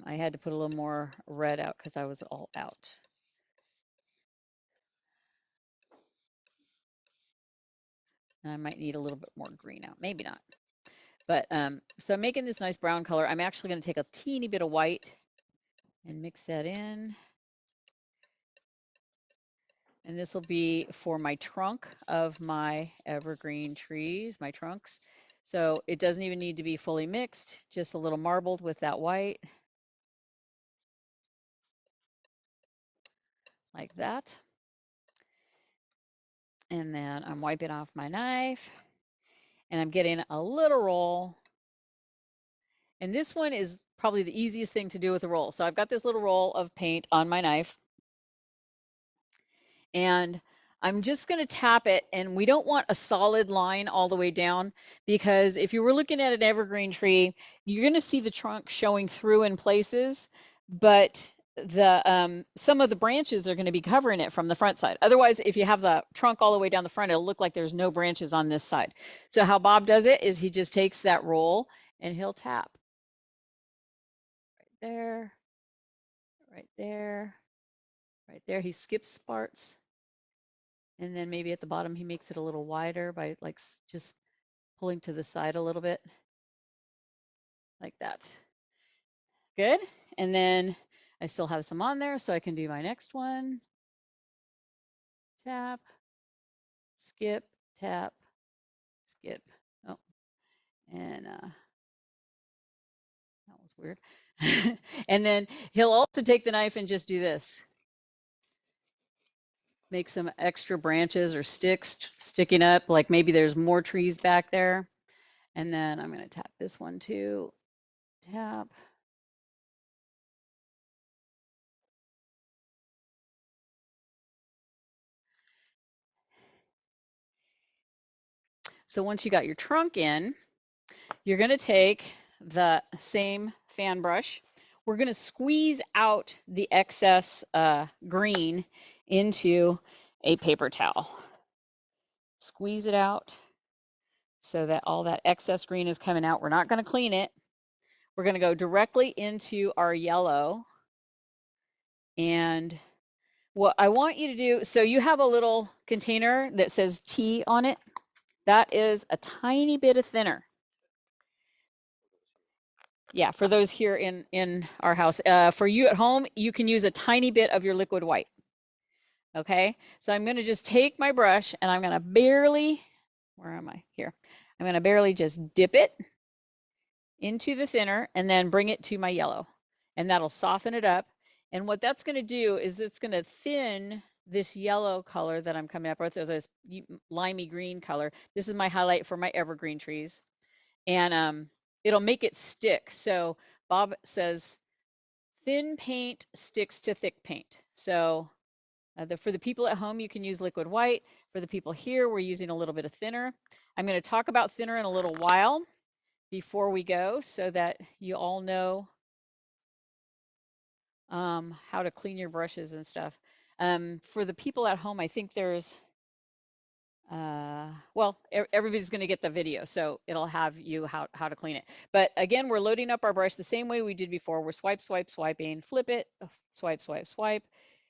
I had to put a little more red out because I was all out. And I might need a little bit more green out, maybe not. But so I'm making this nice brown color. I'm actually going to take a teeny bit of white and mix that in. And this will be for my trunk of my evergreen trees, my trunks. So it doesn't even need to be fully mixed, just a little marbled with that white. Like that. And then I'm wiping off my knife. and I'm getting a little roll. And this one is probably the easiest thing to do with a roll. So I've got this little roll of paint on my knife, and I'm just going to tap it, and we don't want a solid line all the way down, because if you were looking at an evergreen tree, you're going to see the trunk showing through in places, but the some of the branches are going to be covering it from the front side. Otherwise, if you have the trunk all the way down the front, it'll look like there's no branches on this side. So how Bob does it is he just takes that roll and he'll tap right there, right there, right there. He skips parts. And then maybe at the bottom, he makes it a little wider by like just pulling to the side a little bit like that. Good. And then I still have some on there, so I can do my next one. Tap, skip, tap, skip. Oh, and that was weird. And then he'll also take the knife and just do this. Make some extra branches or sticks sticking up, like maybe there's more trees back there. And then I'm going to tap this one too. Tap. So once you got your trunk in, you're going to take the same fan brush. We're going to squeeze out the excess green into a paper towel. Squeeze it out so that all that excess green is coming out. We're not going to clean it. We're going to go directly into our yellow. And what I want you to do, so you have a little container that says T on it. That is a tiny bit of thinner. Yeah, for those here in our house. For you at home, you can use a tiny bit of your liquid white. Okay, so I'm going to just take my brush and I'm going to barely, where am I? Here. I'm going to barely just dip it into the thinner and then bring it to my yellow. And that'll soften it up. And what that's going to do is it's going to thin this yellow color that I'm coming up with, or this limey green color. This is my highlight for my evergreen trees. And it'll make it stick. So Bob says, thin paint sticks to thick paint. So for the people at home, you can use liquid white. For the people here, we're using a little bit of thinner. I'm going to talk about thinner in a little while before we go so that you all know how to clean your brushes and stuff. For the people at home, I think there's well, everybody's going to get the video, so it'll have you how to clean it. But again, we're loading up our brush the same way we did before. We're swiping, flip it, swipe,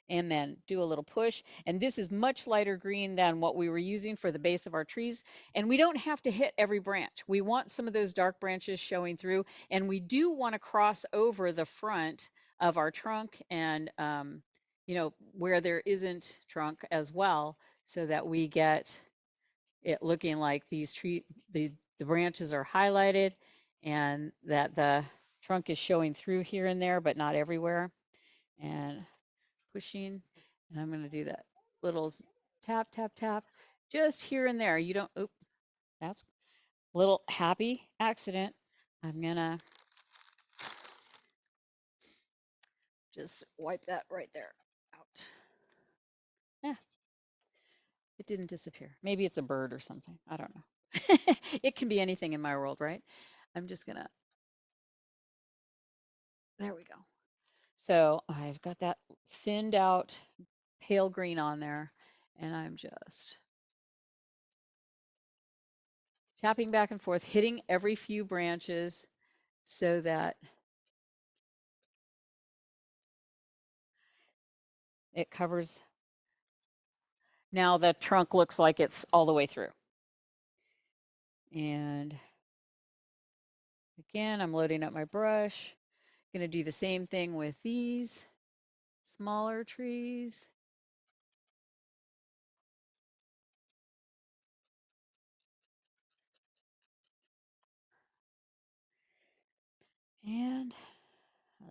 and then do a little push. And this is much lighter green than what we were using for the base of our trees. And we don't have to hit every branch. We want some of those dark branches showing through, and we do want to cross over the front of our trunk and you know, where there isn't trunk as well, so that we get it looking like these the branches are highlighted and that the trunk is showing through here and there, but not everywhere. And pushing, and I'm going to do that little tap, tap, tap, just here and there. You don't, oop, that's a little happy accident. I'm going to just wipe that right there out. Yeah, it didn't disappear. Maybe it's a bird or something. I don't know. It can be anything in my world, right? I'm just gonna, there we go. So I've got that thinned out pale green on there, and I'm just tapping back and forth, hitting every few branches so that it covers. Now the trunk looks like it's all the way through. And again, I'm loading up my brush. Going to do the same thing with these smaller trees. And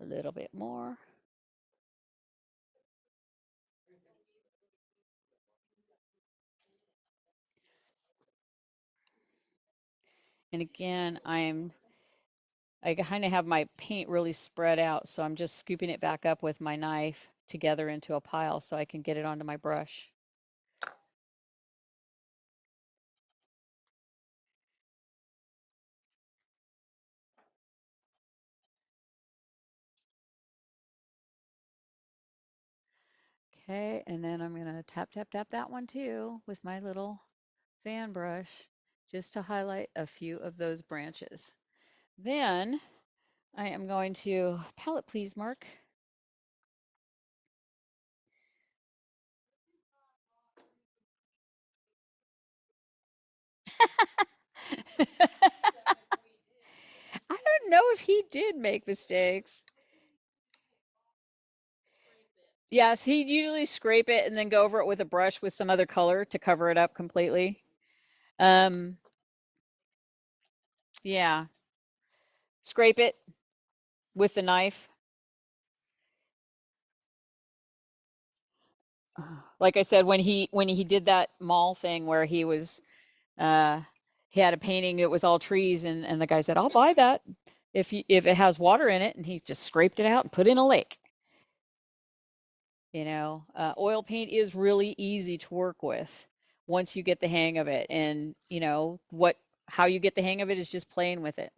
a little bit more. And again, I kind of have my paint really spread out, so I'm just scooping it back up with my knife together into a pile so I can get it onto my brush. Okay, and then I'm gonna tap, tap, tap that one too with my little fan brush just to highlight a few of those branches. Then I am going to, palette please, Mark. I don't know if he did make mistakes. Yes, he'd usually scrape it and then go over it with a brush with some other color to cover it up completely. Yeah, scrape it with the knife. Like I said, when he did that mall thing where he was he had a painting, it was all trees, and the guy said, "I'll buy that if it has water in it," and he just scraped it out and put it in a lake. You know, oil paint is really easy to work with once you get the hang of it, and you know how you get the hang of it is just playing with it.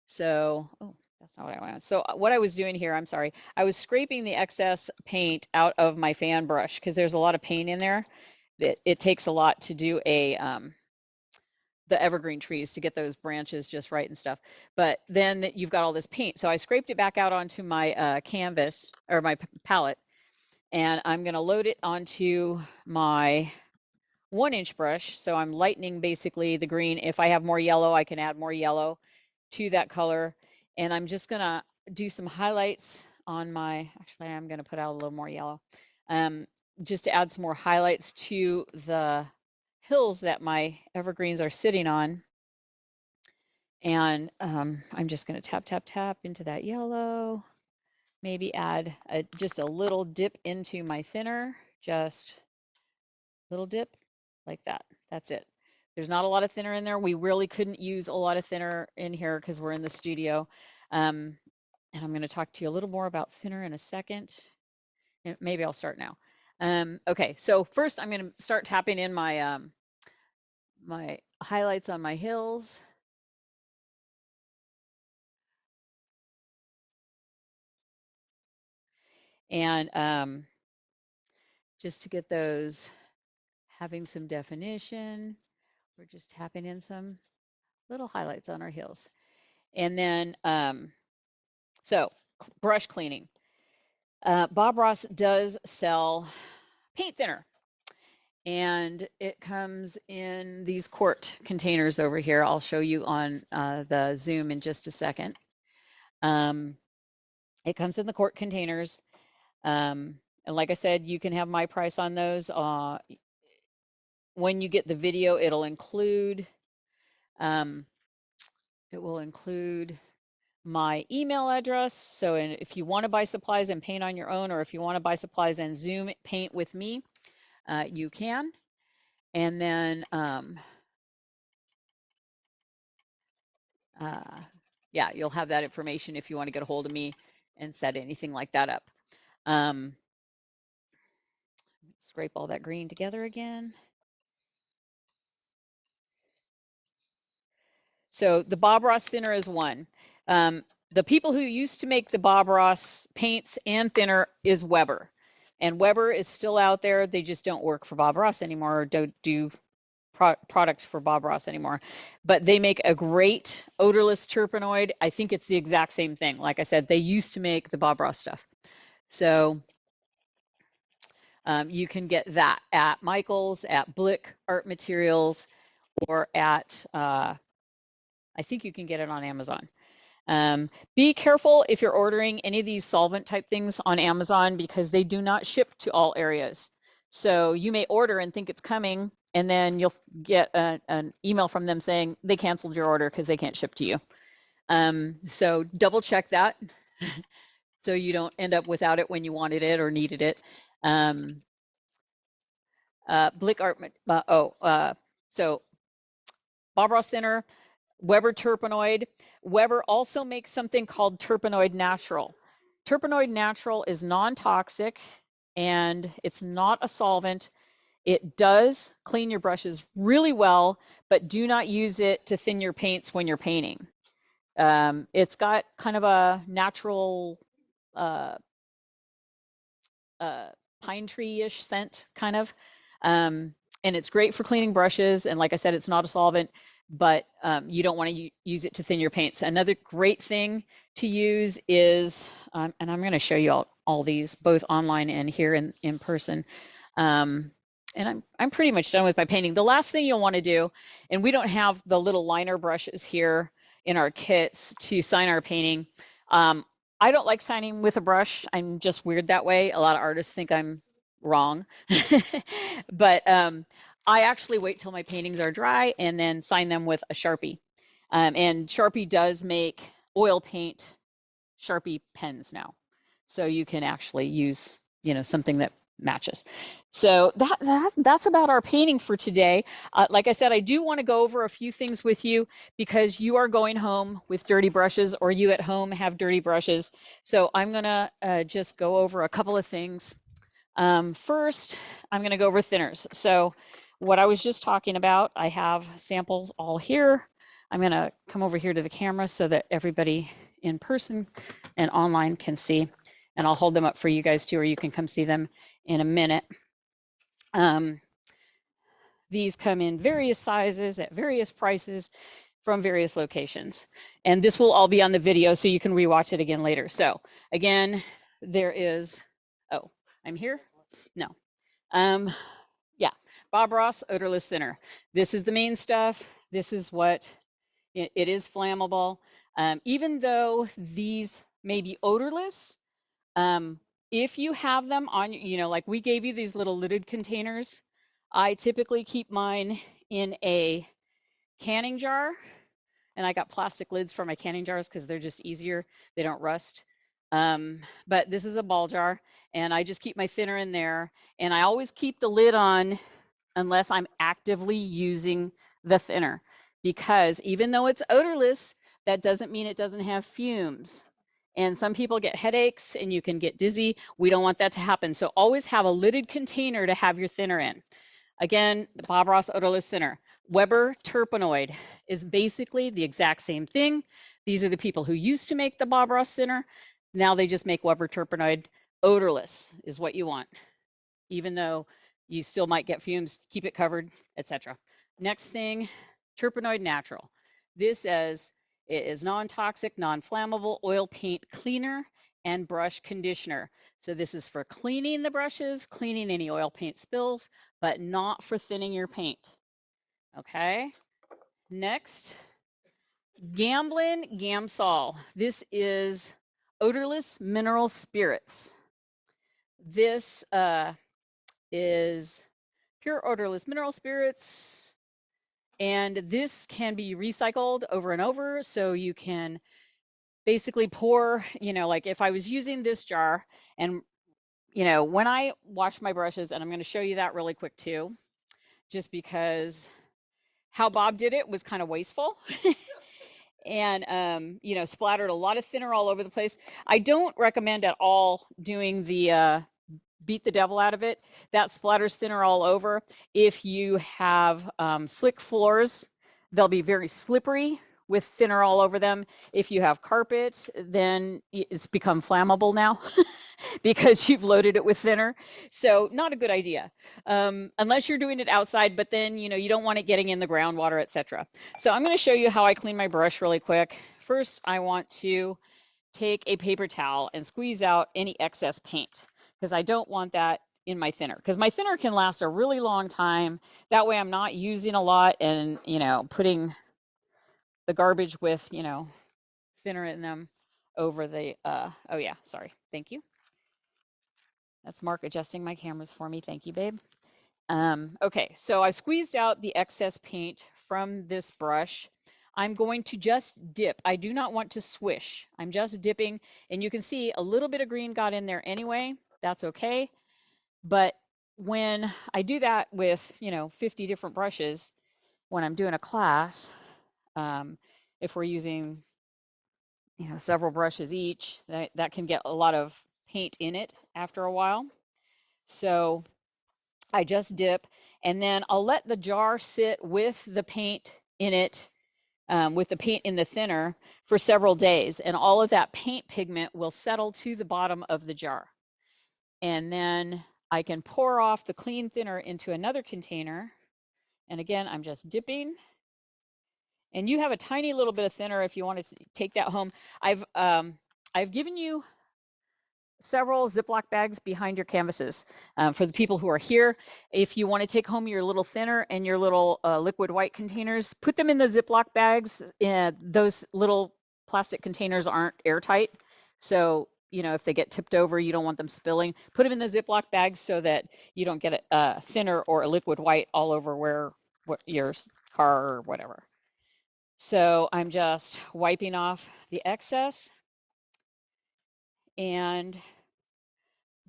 So, oh, that's not what I want. So what I was doing here, I'm sorry, I was scraping the excess paint out of my fan brush because there's a lot of paint in there. It takes a lot to do the evergreen trees to get those branches just right and stuff. But then you've got all this paint. So I scraped it back out onto my canvas or my palette, and I'm going to load it onto my 1-inch brush. So I'm lightening basically the green. If I have more yellow, I can add more yellow to that color. And I'm just going to do some highlights on my, actually, I'm going to put out a little more yellow, just to add some more highlights to the hills that my evergreens are sitting on. And I'm just going to tap, tap, tap into that yellow, maybe add just a little dip into my thinner, just little dip like that. That's it. There's not a lot of thinner in there. We really couldn't use a lot of thinner in here because we're in the studio. And I'm going to talk to you a little more about thinner in a second. Maybe I'll start now. Okay, so first I'm going to start tapping in my my highlights on my hills. And just to get those having some definition, we're just tapping in some little highlights on our hills. And then, so brush cleaning. Bob Ross does sell paint thinner, and it comes in these quart containers over here. I'll show you on the Zoom in just a second. It comes in the quart containers. And like I said, you can have my price on those. When you get the video, it'll include, it will include my email address. So if you want to buy supplies and paint on your own, or if you want to buy supplies and Zoom paint with me, you can. And then, yeah, you'll have that information if you want to get a hold of me and set anything like that up. Scrape all that green together again. So the Bob Ross thinner is one. The people who used to make the Bob Ross paints and thinner is Weber. And Weber is still out there. They just don't work for Bob Ross anymore, or don't do products for Bob Ross anymore. But they make a great odorless terpenoid. I think it's the exact same thing. Like I said, they used to make the Bob Ross stuff. So you can get that at Michael's, at Blick Art Materials, or at, I think you can get it on Amazon. Be careful if you're ordering any of these solvent type things on Amazon, because they do not ship to all areas. So you may order and think it's coming, and then you'll get an email from them saying they canceled your order because they can't ship to you. So double check that so you don't end up without it when you wanted it or needed it. Blick Art, so Bob Ross thinner, Weber terpenoid. Weber also makes something called terpenoid natural. Terpenoid natural is non-toxic and it's not a solvent. It does clean your brushes really well, but do not use it to thin your paints when you're painting. It's got kind of a natural pine tree-ish scent, kind of. And it's great for cleaning brushes. And like I said, it's not a solvent, but you don't want to use it to thin your paints. Another great thing to use is, and I'm going to show you all these, both online and here in person. And I'm pretty much done with my painting. The last thing you'll want to do, and we don't have the little liner brushes here in our kits to sign our painting. I don't like signing with a brush. I'm just weird that way. A lot of artists think I'm wrong. But I actually wait till my paintings are dry and then sign them with a Sharpie. And Sharpie does make oil paint Sharpie pens now. So you can actually use, something that matches. So that's about our painting for today. Like I said, I do want to go over a few things with you because you are going home with dirty brushes, or you at home have dirty brushes. So I'm going to just go over a couple of things. First, I'm going to go over thinners. So what I was just talking about, I have samples all here. I'm going to come over here to the camera so that everybody in person and online can see, and I'll hold them up for you guys too, or you can come see them in a minute. These come in various sizes at various prices from various locations, and this will all be on the video so you can rewatch it again later. So again, there is, oh, I'm here? No. Yeah, Bob Ross odorless thinner. This is the main stuff. This is what it is, flammable. Even though these may be odorless, if you have them on, like we gave you these little lidded containers, I typically keep mine in a canning jar, and I got plastic lids for my canning jars because they're just easier. They don't rust. But this is a ball jar, and I just keep my thinner in there, and I always keep the lid on unless I'm actively using the thinner, because even though it's odorless, that doesn't mean it doesn't have fumes. And some people get headaches and you can get dizzy. We don't want that to happen. So always have a lidded container to have your thinner in. Again, the Bob Ross odorless thinner. Weber terpenoid is basically the exact same thing. These are the people who used to make the Bob Ross thinner. Now they just make Weber terpenoid. Odorless is what you want, even though you still might get fumes. Keep it covered, etc. Next thing, terpenoid natural. This is, it is non-toxic, non-flammable oil paint cleaner and brush conditioner. So this is for cleaning the brushes, cleaning any oil paint spills, but not for thinning your paint. Okay. Next, Gamblin Gamsol. This is odorless mineral spirits. This is pure odorless mineral spirits, and this can be recycled over and over. So you can basically pour, like if I was using this jar, and when I wash my brushes, and I'm going to show you that really quick too, just because how Bob did it was kind of wasteful. And splattered a lot of thinner all over the place. I don't recommend at all doing the beat the devil out of it. That splatters thinner all over. If you have slick floors, they'll be very slippery with thinner all over them. If you have carpet, then it's become flammable now because you've loaded it with thinner. So not a good idea, unless you're doing it outside, but then, you don't want it getting in the groundwater, etc. So I'm going to show you how I clean my brush really quick. First, I want to take a paper towel and squeeze out any excess paint, because I don't want that in my thinner, because my thinner can last a really long time. That way I'm not using a lot and, putting the garbage with, thinner in them over the, oh yeah, sorry. Thank you. That's Mark adjusting my cameras for me. Thank you, babe. Okay, so I've squeezed out the excess paint from this brush. I'm going to just dip. I do not want to swish. I'm just dipping, and you can see a little bit of green got in there anyway. That's okay. But when I do that with, 50 different brushes, when I'm doing a class, If we're using, you know, several brushes each, that can get a lot of paint in it after a while. So I just dip, and then I'll let the jar sit with the paint in it, with the paint in the thinner for several days, and all of that paint pigment will settle to the bottom of the jar. And then I can pour off the clean thinner into another container. And again, I'm just dipping. And you have a tiny little bit of thinner if you want to take that home. I've given you several Ziploc bags behind your canvases for the people who are here. If you want to take home your little thinner and your little liquid white containers, put them in the Ziploc bags. Those little plastic containers aren't airtight. So, you know, if they get tipped over, you don't want them spilling. Put them in the Ziploc bags so that you don't get a thinner or a liquid white all over your car or whatever. So I'm just wiping off the excess, and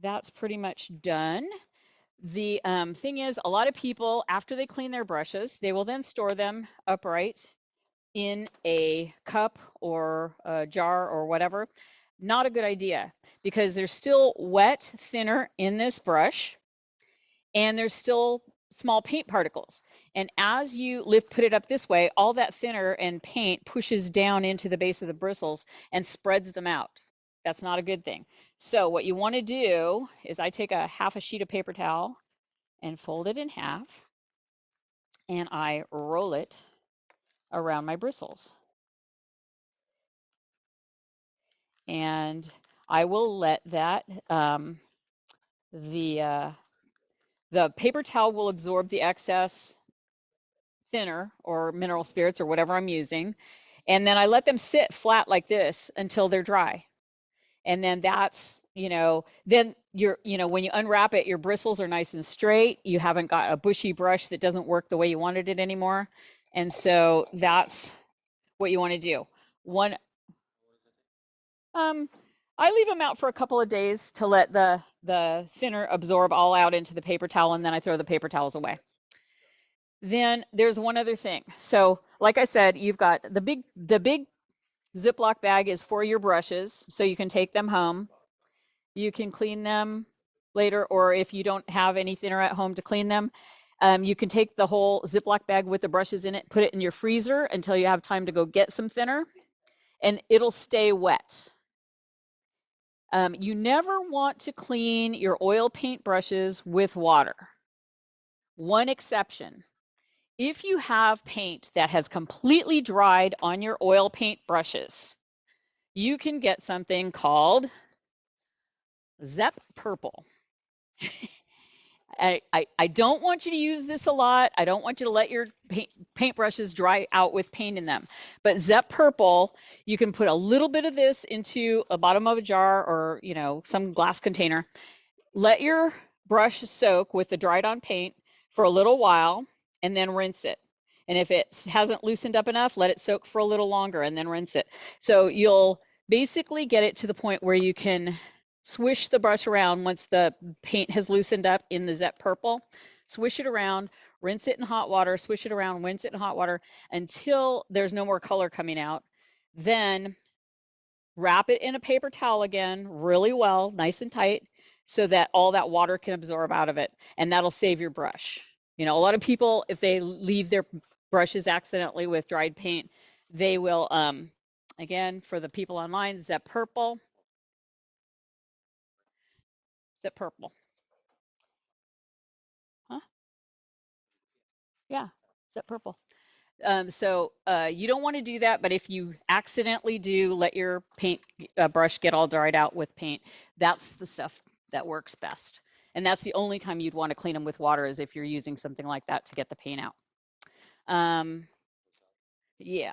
that's pretty much done. The thing is, a lot of people, after they clean their brushes, they will then store them upright in a cup or a jar or whatever. Not a good idea, because there's still wet thinner in this brush, and there's still small paint particles. And as you put it up this way, all that thinner and paint pushes down into the base of the bristles and spreads them out. That's not a good thing. So what you want to do is, I take half a sheet of paper towel and fold it in half, and I roll it around my bristles. And I will let that, the paper towel will absorb the excess thinner or mineral spirits or whatever I'm using. And then I let them sit flat like this until they're dry. And then that's, you know, then when you unwrap it, your bristles are nice and straight. You haven't got a bushy brush that doesn't work the way you wanted it anymore. And so that's what you want to do. I leave them out for a couple of days to let the thinner absorb all out into the paper towel, and then I throw the paper towels away. Then there's one other thing. So like I said, you've got the big Ziploc bag is for your brushes, so you can take them home. You can clean them later, or if you don't have any thinner at home to clean them, you can take the whole Ziploc bag with the brushes in it, put it in your freezer until you have time to go get some thinner, and it'll stay wet. You never want to clean your oil paint brushes with water. One exception: if you have paint that has completely dried on your oil paint brushes, you can get something called Zep Purple. I don't want you to use this a lot. I don't want you to let your paint brushes dry out with paint in them. But Zep Purple, you can put a little bit of this into a bottom of a jar or, you know, some glass container. Let your brush soak with the dried on paint for a little while, and then rinse it. And if it hasn't loosened up enough, let it soak for a little longer and then rinse it. So you'll basically get it to the point where you can swish the brush around once the paint has loosened up in the Zep Purple. Swish it around, rinse it in hot water, swish it around, rinse it in hot water until there's no more color coming out. Then wrap it in a paper towel again really well, nice and tight, so that all that water can absorb out of it, and that'll save your brush. You know, a lot of people, if they leave their brushes accidentally with dried paint, they will, again, for the people online, Zep Purple. Zep Purple. Huh? Yeah, Zep Purple. So you don't want to do that, but if you accidentally do let your paint brush get all dried out with paint, that's the stuff that works best. And that's the only time you'd want to clean them with water, is if you're using something like that to get the paint out. Yeah.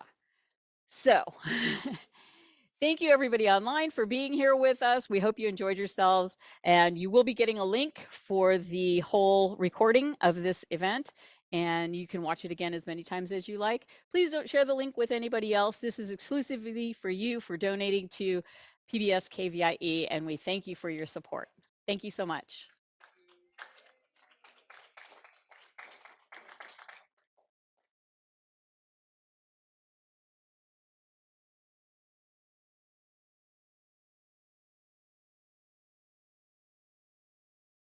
So thank you everybody online for being here with us. We hope you enjoyed yourselves, and you will be getting a link for the whole recording of this event, and you can watch it again as many times as you like. Please don't share the link with anybody else. This is exclusively for you, for donating to PBS KVIE, and we thank you for your support. Thank you so much.